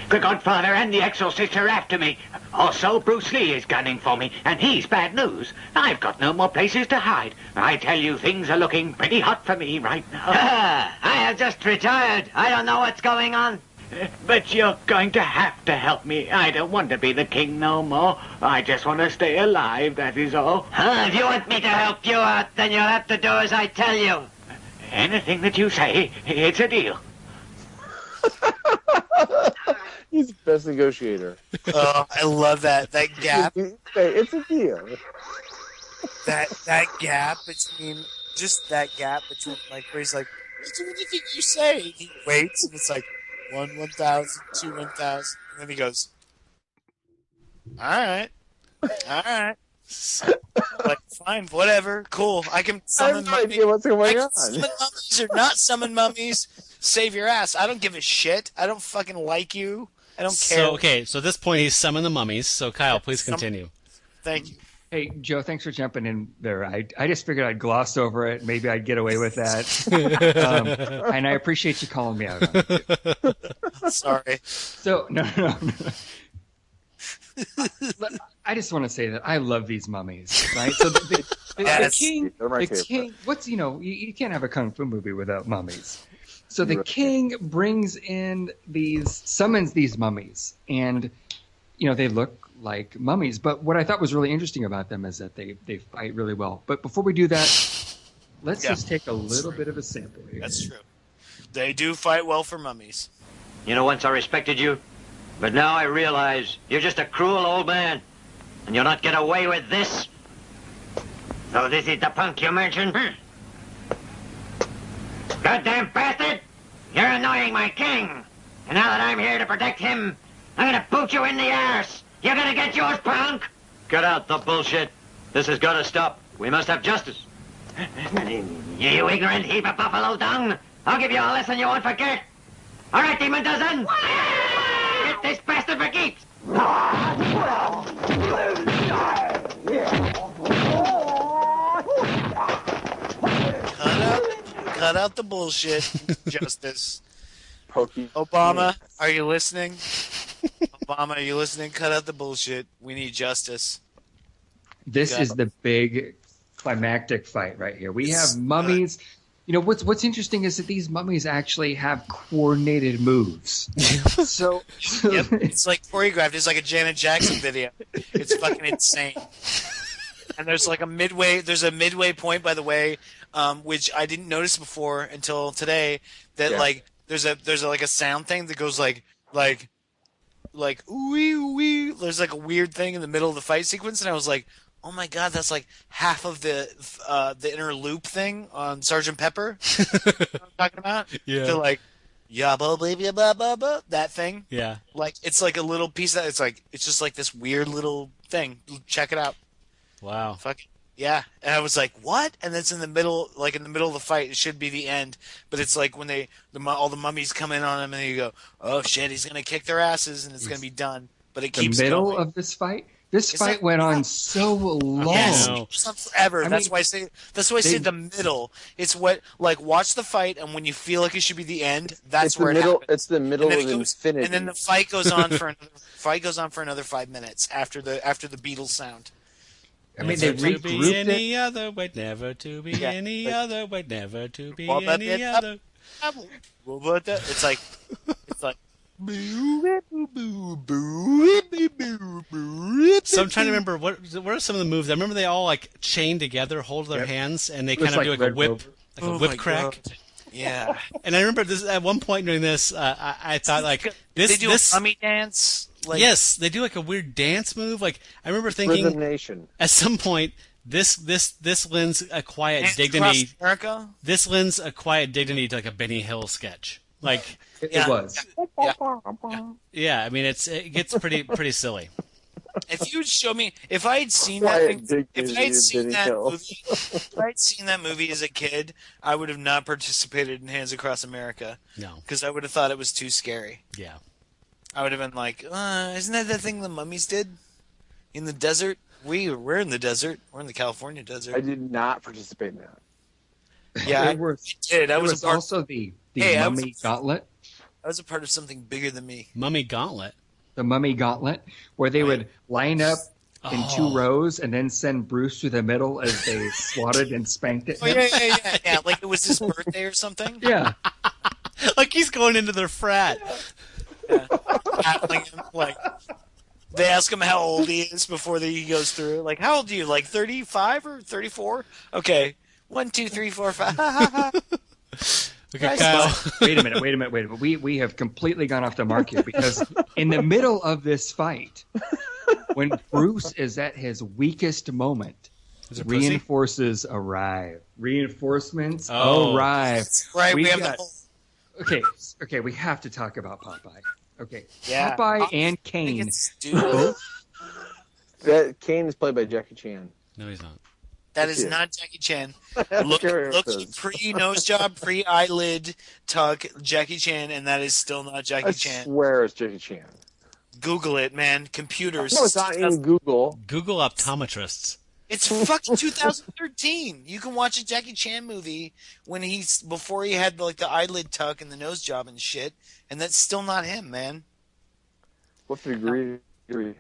the Godfather and the Exorcist are after me. Also, Bruce Lee is gunning for me, and he's bad news. I've got no more places to hide. I tell you, things are looking pretty hot for me right now. I have just retired. I don't know what's going on. But you're going to have to help me. I don't want to be the king no more. I just want to stay alive, that is all. If you want me to help you out, then you'll have to do as I tell you. Anything that you say, it's a deal. He's the best negotiator. Oh, I love that gap. It's a deal. That gap between like where he's like, what do you think you say? He waits and it's like 1,000, 2 1,000, and then he goes, all right. Like, fine, whatever, cool. I can summon mummies. What's going on? Summon mummies or not summon mummies. Save your ass. I don't give a shit. I don't fucking like you. I don't care. So at this point he's summoned the mummies. So Kyle, please continue. Thank you. Hey, Joe, thanks for jumping in there. I just figured I'd gloss over it. Maybe I'd get away with that. And I appreciate you calling me out on it. Sorry. So, no. I just want to say that I love these mummies, right? So the king, what's, you can't have a kung fu movie without mummies. So the king summons these mummies, and, they look like mummies. But what I thought was really interesting about them is that they fight really well. But before we do that, let's just take a little bit of a sample here. That's true. They do fight well for mummies. Once I respected you, but now I realize you're just a cruel old man, and you'll not get away with this. So this is the punk you mentioned? Goddamn bastard! You're annoying my king! And now that I'm here to protect him, I'm gonna boot you in the arse! You're gonna get yours, punk! Cut out the bullshit. This has got to stop. We must have justice. You ignorant heap of buffalo dung! I'll give you a lesson you won't forget! All right, demon dozen! Get this bastard for keeps! Cut out the bullshit, Justice. Pokey. Obama, are you listening? Obama, are you listening? Cut out the bullshit. We need justice. This is the big climactic fight right here. We have mummies. You know, what's interesting is that these mummies actually have coordinated moves. So yep, it's like choreographed. It's like a Janet Jackson video. It's fucking insane. And there's like a midway point, by the way, which I didn't notice before until today, that like there's like a sound thing that goes like ooey ooey. There's like a weird thing in the middle of the fight sequence, and I was like, oh my god, that's like half of the inner loop thing on Sgt. Pepper. You know what I'm talking about? Yeah. They're like, yabba baby ba ba ba, that thing. Yeah. Like it's like a little piece that it's just like this weird little thing. Check it out. Wow. Fuck yeah. And I was like, what? And it's in the middle of the fight. It should be the end, but it's like when all the mummies come in on him, and you go, oh shit, he's gonna kick their asses, and it's gonna be done. But it keeps the middle going. of this fight. This fight went on so long. Yes, it's not forever. That's why I say the middle. It's what, like, watch the fight, and when you feel like it should be the end, that's where it happens. It's the middle of infinity. And then the fight goes on for another 5 minutes after the Beatles sound. I mean, they regrouped be any other way, never to be any other way, never to be any other. It's like. So I'm trying to remember what are some of the moves. I remember they all like chain together, hold their hands, and they kind of do like a whip, crack. God. Yeah. And I remember this at one point during this. I thought like this. They do a mummy dance. Like, yes, they do like a weird dance move. Like I remember thinking at some point this lends a quiet dignity. America? This lends a quiet dignity to like a Benny Hill sketch. Like it was. Yeah, I mean it gets pretty silly. If you'd show me, if I had seen that movie as a kid, I would have not participated in Hands Across America. No, because I would have thought it was too scary. Yeah, I would have been like, isn't that the thing the mummies did in the desert? We're in the desert. We're in the California desert. I did not participate in that. Yeah, I did. I was also the Mummy Gauntlet. I was a part of something bigger than me. Mummy Gauntlet. The Mummy Gauntlet, where they would line up in 2 rows and then send Bruce through the middle as they swatted and spanked it. Oh, yeah. Like it was his birthday or something? Yeah. Like he's going into their frat. Yeah. Tackling him, like, they ask him how old he is before he goes through. Like, how old are you? Like 35 or 34? Okay. 1, 2, 3, 4, 5. Okay, Kyle. Wait a minute. We have completely gone off the mark here, because in the middle of this fight, when Bruce is at his weakest moment, reinforcements arrive. Reinforcements arrive. Right, we have got, the whole... Okay, we have to talk about Popeye. Okay, yeah. Popeye and Caine. That Caine is played by Jackie Chan. No, he's not. That is not Jackie Chan. Look pre-nose job, pre-eyelid tuck, Jackie Chan, and that is still not Jackie Chan. I swear it's Jackie Chan. Google it, man. Computers. No, it's not in Google. Google optometrists. It's fucking 2013. You can watch a Jackie Chan movie before he had like the eyelid tuck and the nose job and shit, and that's still not him, man. What degree? Okay.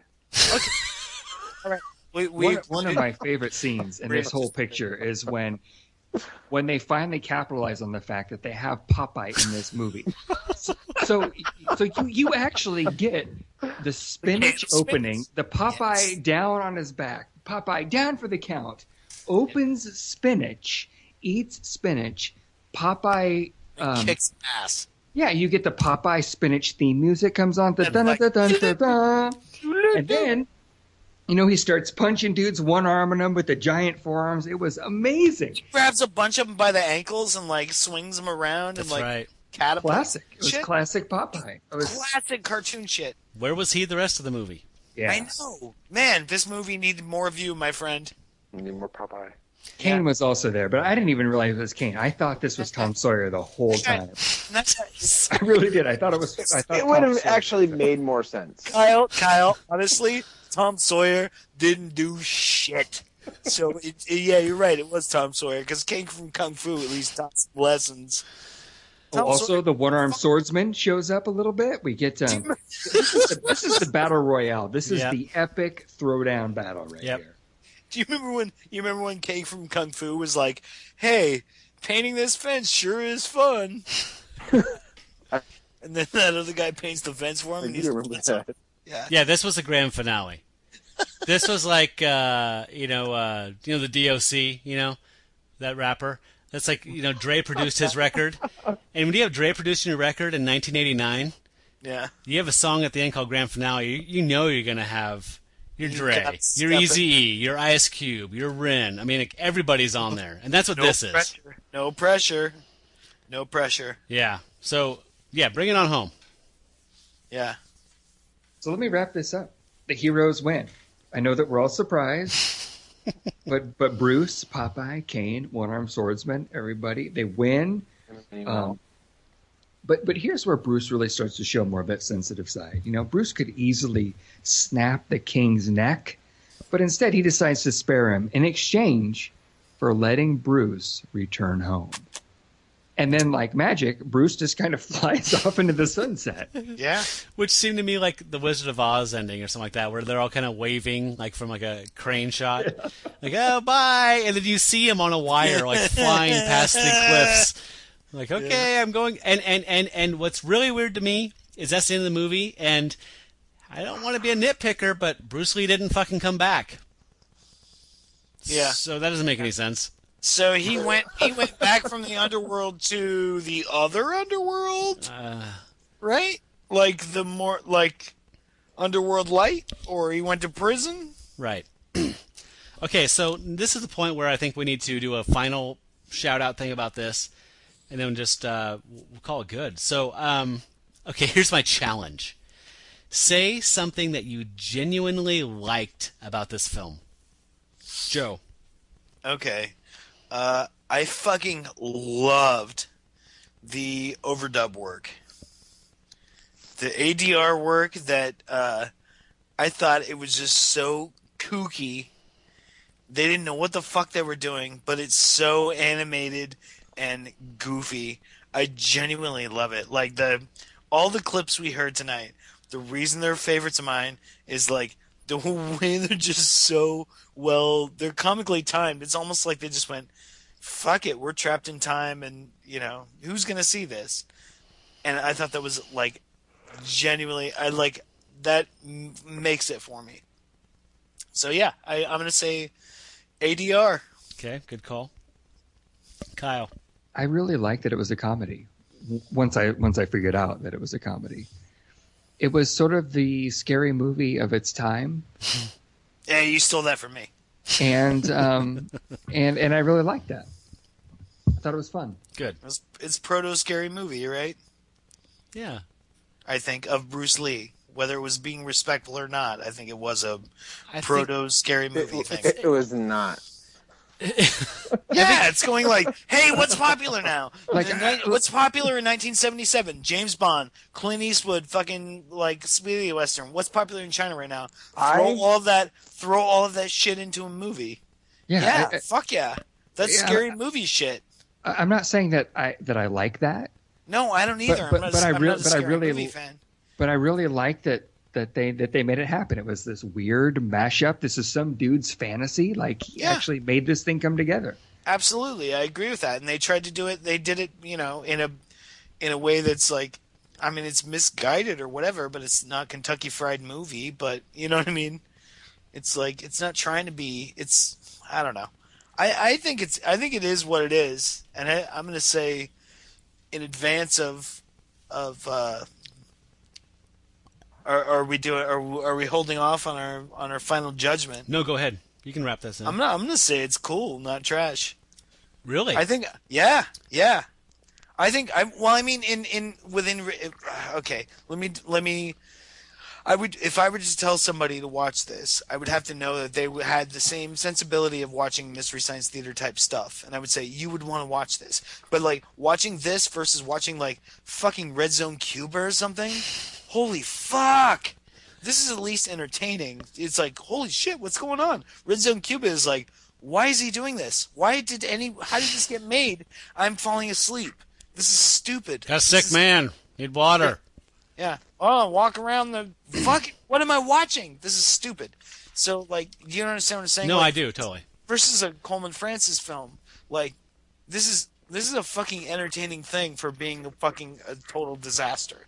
All right. One of my favorite scenes in this whole picture is when they finally capitalize on the fact that they have Popeye in this movie. So you actually get the spinach opening, the Popeye down on his back, Popeye down for the count, opens spinach, eats spinach, Popeye kicks ass. Yeah, you get the Popeye spinach theme music comes on, and then he starts punching dudes, one arm on them with the giant forearms. It was amazing. He grabs a bunch of them by the ankles and like swings them around. That's and like right. Catapults. Classic. It was classic Popeye. Classic cartoon shit. Where was he the rest of the movie? Yeah. I know. Man, this movie needed more of you, my friend. We need more Popeye. Caine was also there, but I didn't even realize it was Caine. I thought this was Tom Sawyer the whole time. I really did. I thought it was. It would have actually made more sense. Kyle, honestly, Tom Sawyer didn't do shit. So, yeah, you're right. It was Tom Sawyer, because Caine from Kung Fu at least taught some lessons. Also, the one-armed swordsman shows up a little bit. We get this is the battle royale. This is the epic throwdown battle right here. Do you remember when Caine from Kung Fu was like, "Hey, painting this fence sure is fun," and then that other guy paints the fence for him. And remember that? Yeah, this was the grand finale. This was like the DOC, that rapper. That's like, Dre produced his record. And when you have Dre producing your record in 1989, you have a song at the end called Grand Finale, you know you're going to have your Dre, your Eazy-E, your Ice Cube, your Ren. I mean, like, everybody's on there. And that's what this is. No pressure. No pressure. Yeah. So, bring it on home. Yeah. So let me wrap this up. The heroes win. I know that we're all surprised. But Bruce, Popeye, Caine, one-armed swordsman, everybody, they win. But here's where Bruce really starts to show more of that sensitive side. Bruce could easily snap the king's neck, but instead he decides to spare him in exchange for letting Bruce return home. And then, like magic, Bruce just kind of flies off into the sunset. Yeah. Which seemed to me like the Wizard of Oz ending or something like that, where they're all kind of waving, like from like a crane shot. Like, oh, bye. And then you see him on a wire, like flying past the cliffs. Like, okay, I'm going. And what's really weird to me is that's the end of the movie, and I don't want to be a nitpicker, but Bruce Lee didn't fucking come back. Yeah. So that doesn't make any sense. So he went back from the underworld to the other underworld, right? Like the more like Underworld Light, or he went to prison, right? Okay, so this is the point where I think we need to do a final shout out thing about this, and then just we'll call it good. So, okay, here's my challenge: say something that you genuinely liked about this film, Joe. Okay. I fucking loved the overdub work. The ADR work that I thought it was just so kooky. They didn't know what the fuck they were doing, but it's so animated and goofy. I genuinely love it. Like all the clips we heard tonight, the reason they're favorites of mine is like the way they're just so they're comically timed. It's almost like they just went, fuck it, we're trapped in time, and who's gonna see this? And I thought that was like genuinely, I like that makes it for me. So yeah, I'm gonna say ADR. Okay, good call. Kyle. I really liked that it was a comedy. Once I figured out that it was a comedy, it was sort of the scary movie of its time. Yeah, you stole that from me. And and I really liked that. I thought it was fun. Good. It's proto scary movie, right? Yeah. I think of Bruce Lee, whether it was being respectful or not. I think it was a proto scary movie thing. It was not. Yeah, it's going like, hey, what's popular now? What's popular in 1977? James Bond, Clint Eastwood, fucking like spaghetti western. What's popular in China right now? Throw all of that shit into a movie. Yeah, fuck yeah, that's scary movie shit. I'm not saying that I like that. No, I don't either. I'm not a scary movie fan. But I really like that they made it happen. It was this weird mashup. This is some dude's fantasy. Like he actually made this thing come together. Absolutely, I agree with that. And they tried to do it. They did it, in a way that's like, I mean, it's misguided or whatever, but it's not Kentucky Fried Movie. But you know what I mean? It's like it's not trying to be. It's I don't know. I think it is what it is, and I'm going to say, in advance of. Are we holding off on our final judgment? No, go ahead. You can wrap this in. I'm gonna say it's cool, not trash. Really? I think yeah. I think within okay. Let me. if I were to tell somebody to watch this, I would have to know that they had the same sensibility of watching Mystery Science Theater type stuff, and I would say you would want to watch this. But like watching this versus watching like fucking Red Zone Cuba or something, holy fuck! This is at least entertaining. It's like holy shit, what's going on? Red Zone Cuba is like, why is he doing this? How did this get made? I'm falling asleep. This is stupid. Got a sick man. Need water. Yeah. Oh, walk around the fuck. What am I watching? This is stupid. So, like, do you understand what I'm saying? No, like, I do totally. Versus a Coleman Francis film, like, this is a fucking entertaining thing for being a total disaster.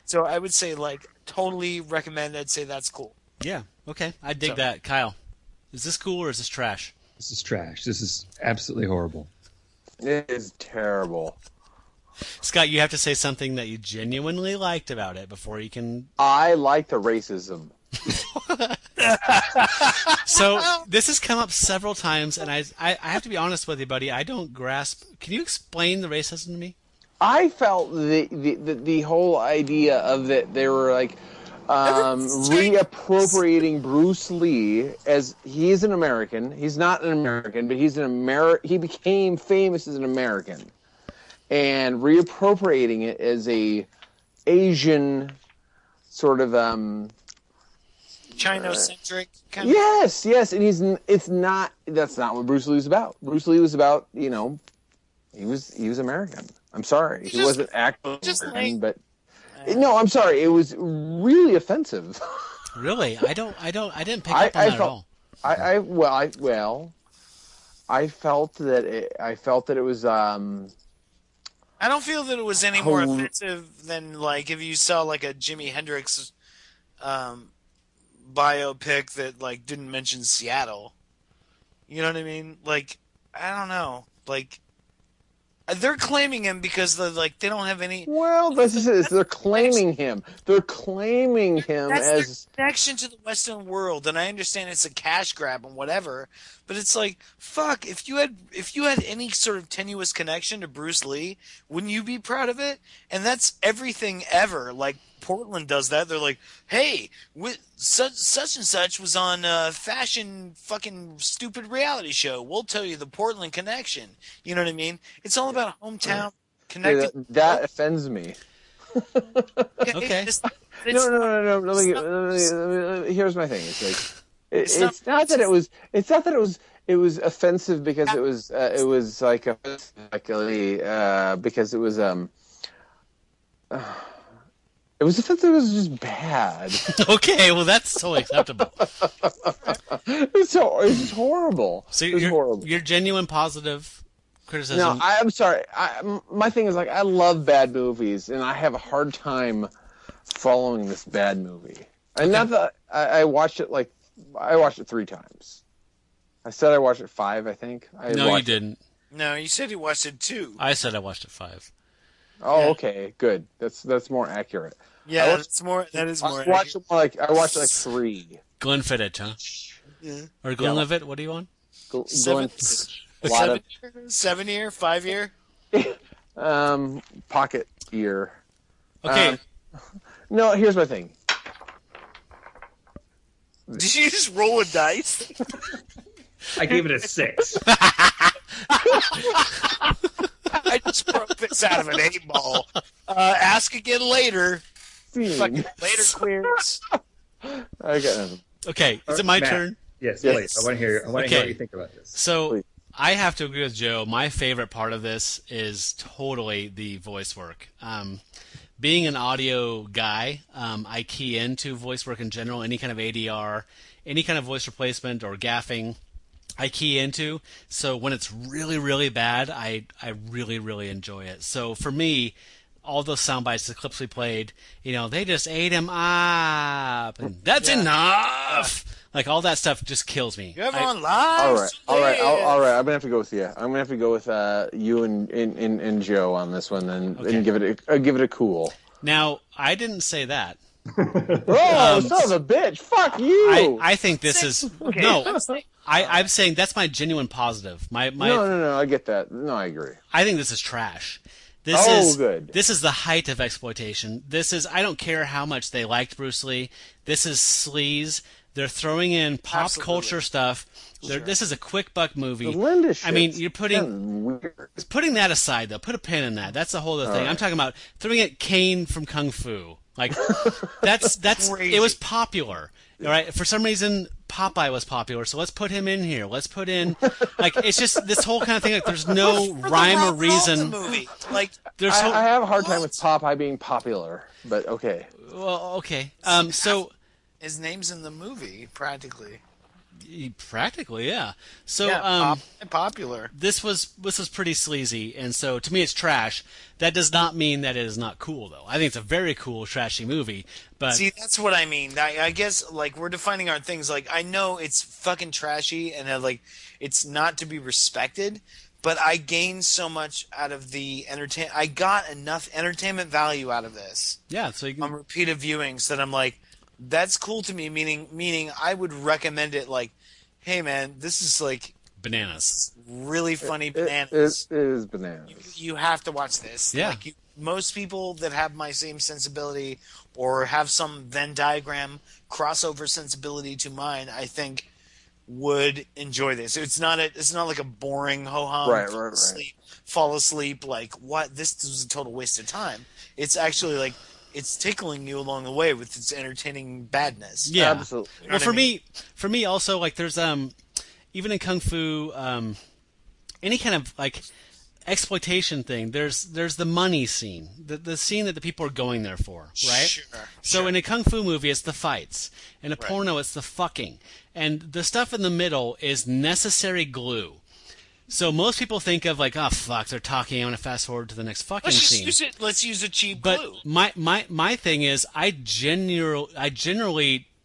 So I would say, like, totally recommend. I'd say that's cool. Yeah. Okay. I dig that. Kyle, is this cool or is this trash? This is trash. This is absolutely horrible. It is terrible. Scott, you have to say something that you genuinely liked about it before you can... I like the racism. So, this has come up several times, and I have to be honest with you, buddy, I don't grasp... Can you explain the racism to me? I felt the whole idea of that they were like reappropriating Bruce Lee as he is an American. He's not an American, but he's he became famous as an American. And reappropriating it as a Asian sort of Chino-centric kind of... Yes, and that's not what Bruce Lee was about. Bruce Lee was about, he was American. I'm sorry. He wasn't actually American, but no, I'm sorry. It was really offensive. Really? I didn't pick up on that at all. I felt that it was I don't feel that it was any more offensive than, like, if you saw, like, a Jimi Hendrix biopic that, like, didn't mention Seattle. You know what I mean? Like, I don't know. Like, they're claiming him because they don't have any... Well, this is it. They're claiming him. They're claiming him That's as... their connection to the Western world, and I understand it's a cash grab and whatever, but it's like, fuck, if you had any sort of tenuous connection to Bruce Lee, wouldn't you be proud of it? And that's everything ever. Like, Portland does that. They're like, hey, such and such was on a fashion fucking stupid reality show. We'll tell you the Portland connection. You know what I mean? It's all about hometown connected. Yeah, that offends me. Okay. No. Here's my thing. It's like it's not that it was offensive because it was like because it was it was offensive. It was just bad. Okay, well that's totally acceptable. It was just horrible. So horrible. You're genuine positive criticism. No, I'm sorry. My thing is, like, I love bad movies, and I have a hard time following this bad movie. And not that I watched it 3 times. I said I watched it 5, I think. No, you didn't. No, you said you watched it 2. I said I watched it 5. Oh, yeah. Okay, good. That's more accurate. Yeah, that is more accurate. I watched it like 3. Glenfiddich, huh? Yeah. Or Glenlivet, what do you want? Glenfiddich. 7 year, 5 year? Pocket year. Okay. No, here's my thing. Did you just roll a dice? I gave it a 6. I just broke this out of an 8-ball. Ask again later. Fucking later queers. I got nothing. Okay, is it my turn? Yes, please. I want to hear what you think about this. So, Please. I have to agree with Joe. My favorite part of this is totally the voice work. Being an audio guy, I key into voice work in general, any kind of ADR, any kind of voice replacement or gaffing, I key into. So when it's really, really bad, I really, really enjoy it. So for me, all those sound bites, the clips we played, they just ate him up, and that's enough. Like, all that stuff just kills me. Everyone lies. All right. I'm gonna have to go with you. I'm gonna have to go with you and Joe on this one, and give it a cool. Now, I didn't say that. Oh, son of a bitch! Fuck you! I think this is no. I'm saying that's my genuine positive. No. I get that. No, I agree. I think this is trash. Good. This is the height of exploitation. I don't care how much they liked Bruce Lee. This is sleaze. They're throwing in pop culture stuff. Sure. This is a quick buck movie. I mean, you're putting that aside, though. Put a pin in that. That's the whole other thing. Right. I'm talking about throwing in Caine from Kung Fu. Like, that's crazy. It was popular. All right. For some reason, Popeye was popular, so let's put him in here. Let's put in, like, it's just this whole kind of thing. Like, there's no rhyme or reason. Like, I have a hard time with Popeye being popular, but okay. Well, okay. So his name's in the movie, practically. Practically, yeah. So, popular. This was pretty sleazy, and so to me, it's trash. That does not mean that it is not cool, though. I think it's a very cool, trashy movie. But see, that's what I mean. I guess like we're defining our things. Like I know it's fucking trashy, and like it's not to be respected. But I gained so much out of the entertainment. I got enough entertainment value out of this. Yeah, so you can... on repeated viewings that I'm like, that's cool to me. Meaning, I would recommend it. Like, hey man, this is like bananas. Really funny bananas. It is bananas. You have to watch this. Yeah. Like most people that have my same sensibility or have some Venn diagram crossover sensibility to mine, I think would enjoy this. It's not like a boring ho hum fall asleep like what this was a total waste of time. It's actually like it's tickling you along the way with its entertaining badness. Yeah, absolutely. You know for me also, like there's even in Kung Fu, any kind of like exploitation thing. There's the money scene, the scene that the people are going there for, right? Sure. So in a Kung Fu movie, it's the fights. In a porno, it's the fucking, and the stuff in the middle is necessary glue. So most people think of like, oh fuck, they're talking. I'm gonna fast forward to the next fucking scene. Let's use a cheap but glue. My thing is, I generally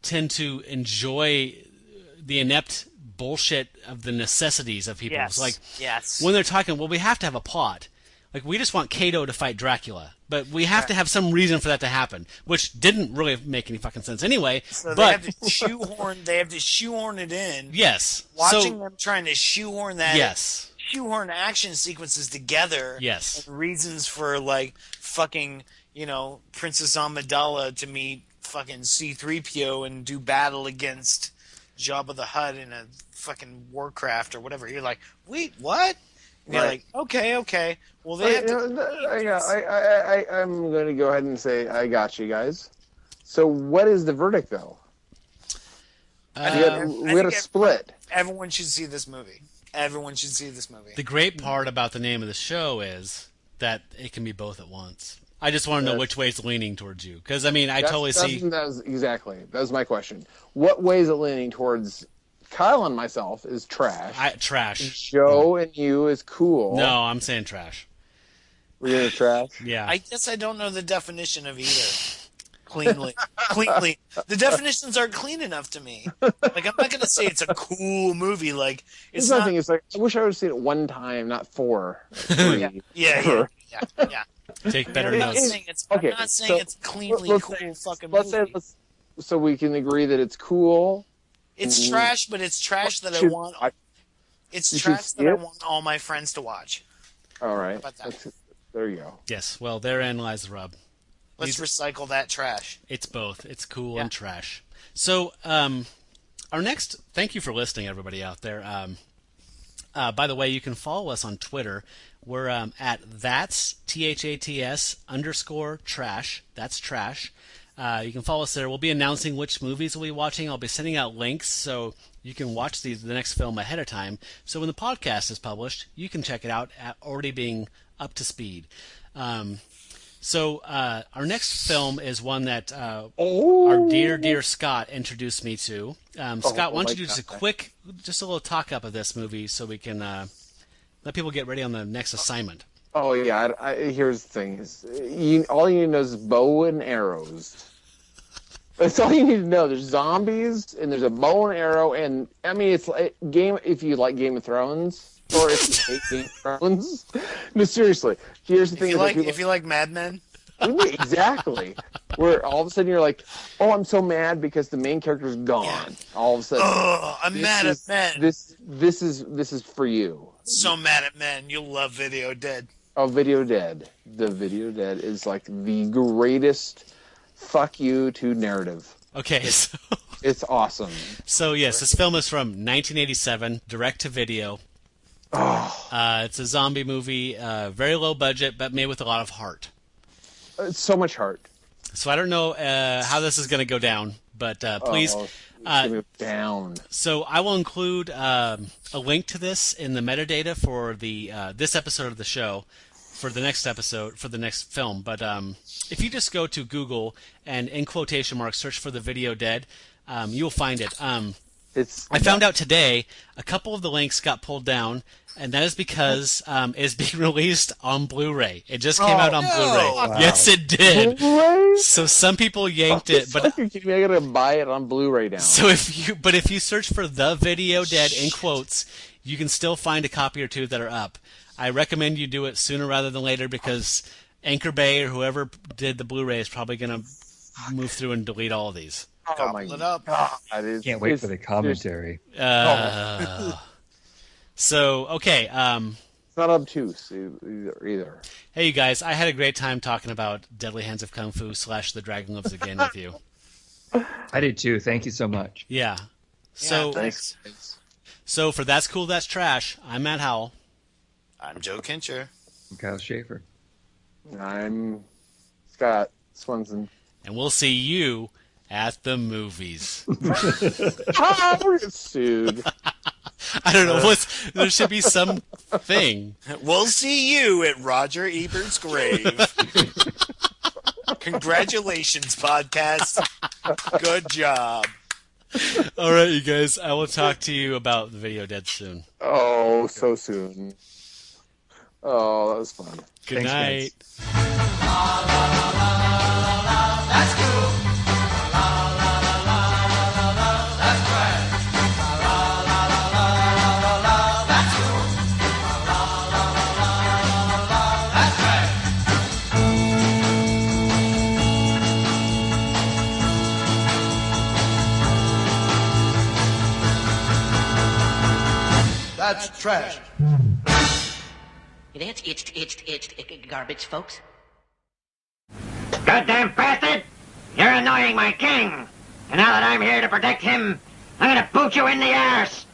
tend to enjoy the inept bullshit of the necessities of people. Yes. It's like yes. when they're talking, well, we have to have a plot. Like we just want Kato to fight Dracula, but we have to have some reason for that to happen, which didn't really make any fucking sense anyway. So but they have to shoehorn it in. Yes. Watching them trying to shoehorn that. Yes. Shoehorn action sequences together. Yes. And reasons for like fucking, Princess Amidala to meet fucking C-3PO and do battle against Jabba the Hutt in a fucking Warcraft or whatever. You're like, wait, what? And you're like, okay. Well, they have to. I'm going to go ahead and say I got you guys. So, what is the verdict, though? We had a split. Everyone should see this movie. The great part about the name of the show is that it can be both at once. I just want to know which way it's leaning towards you, because I totally see. That was my question. What way is it leaning towards? Kyle and myself is trash. Trash. Joe and you is cool. No, I'm saying trash. We're gonna trash. Yeah. I guess I don't know the definition of either. Cleanly. The definitions aren't clean enough to me. Like I'm not gonna say it's a cool movie. Like it's not. It's like I wish I would have seen it one time, not four. Three. Yeah. Take better notes. I'm not saying it's cleanly cool fucking movie. So we can agree that it's cool. It's trash, but it's trash that I want. It's trash that I want all my friends to watch. All right. There you go. Yes. Well, therein lies the rub. Let's recycle that trash. It's both. It's cool and trash. So, our next. Thank you for listening, everybody out there. By the way, you can follow us on Twitter. We're at that's THATS _trash. That's trash. You can follow us there. We'll be announcing which movies we'll be watching. I'll be sending out links so you can watch the next film ahead of time. So when the podcast is published, you can check it out already being up to speed. So our next film is one that our dear Scott introduced me to. Scott, why don't you do just a little talk up of this movie so we can let people get ready on the next assignment. Oh yeah, here's the thing: all you need to know is bow and arrows. That's all you need to know. There's zombies and there's a bow and arrow, and I mean it's like if you like Game of Thrones or if you hate Game of Thrones. No, seriously. Here's the thing: if you like Mad Men. Exactly. Where all of a sudden you're like, oh, I'm so mad because the main character's gone. Yeah. All of a sudden, I'm mad at men. This is for you. So mad at men. You'll love Video Dead. Oh, Video Dead. The Video Dead is like the greatest fuck you to narrative. Okay, so it's awesome. So yes, this film is from 1987, direct to video. Oh. It's a zombie movie, very low budget, but made with a lot of heart. So much heart. So I don't know how this is going to go down, but please. Down. So I will include a link to this in the metadata for the this episode of the show, for the next episode, for the next film. But if you just go to Google and in quotation marks search for The Video Dead, you'll find it. I found out today a couple of the links got pulled down, and that is because it's being released on Blu-ray. It just came out on Blu-ray. Wow. Yes, it did. Blu-ray? So some people yanked it, but I gotta buy it on Blu-ray now. So if you search for The Video Dead in quotes, you can still find a copy or two that are up. I recommend you do it sooner rather than later because Anchor Bay or whoever did the Blu-ray is probably going to move through and delete all of these. Oh my God! Can't wait for the commentary. So okay, it's not obtuse either. Hey, you guys! I had a great time talking about Deadly Hands of Kung Fu / The Dragon Lives Again with you. I did too. Thank you so much. Yeah. So thanks. So for That's Cool, That's Trash, I'm Matt Howell. I'm Joe Kincher. I'm Kyle Schaefer. I'm Scott Swenson. And we'll see you at the movies. We're getting sued. I don't know. There should be some thing. We'll see you at Roger Ebert's grave. Congratulations, podcast. Good job. All right, you guys. I will talk to you about The Video Dead soon. Oh, so soon. Oh, that was fun. Good night. That's cool. That's trash. It's garbage, folks. Goddamn bastard! You're annoying my king! And now that I'm here to protect him, I'm gonna boot you in the arse!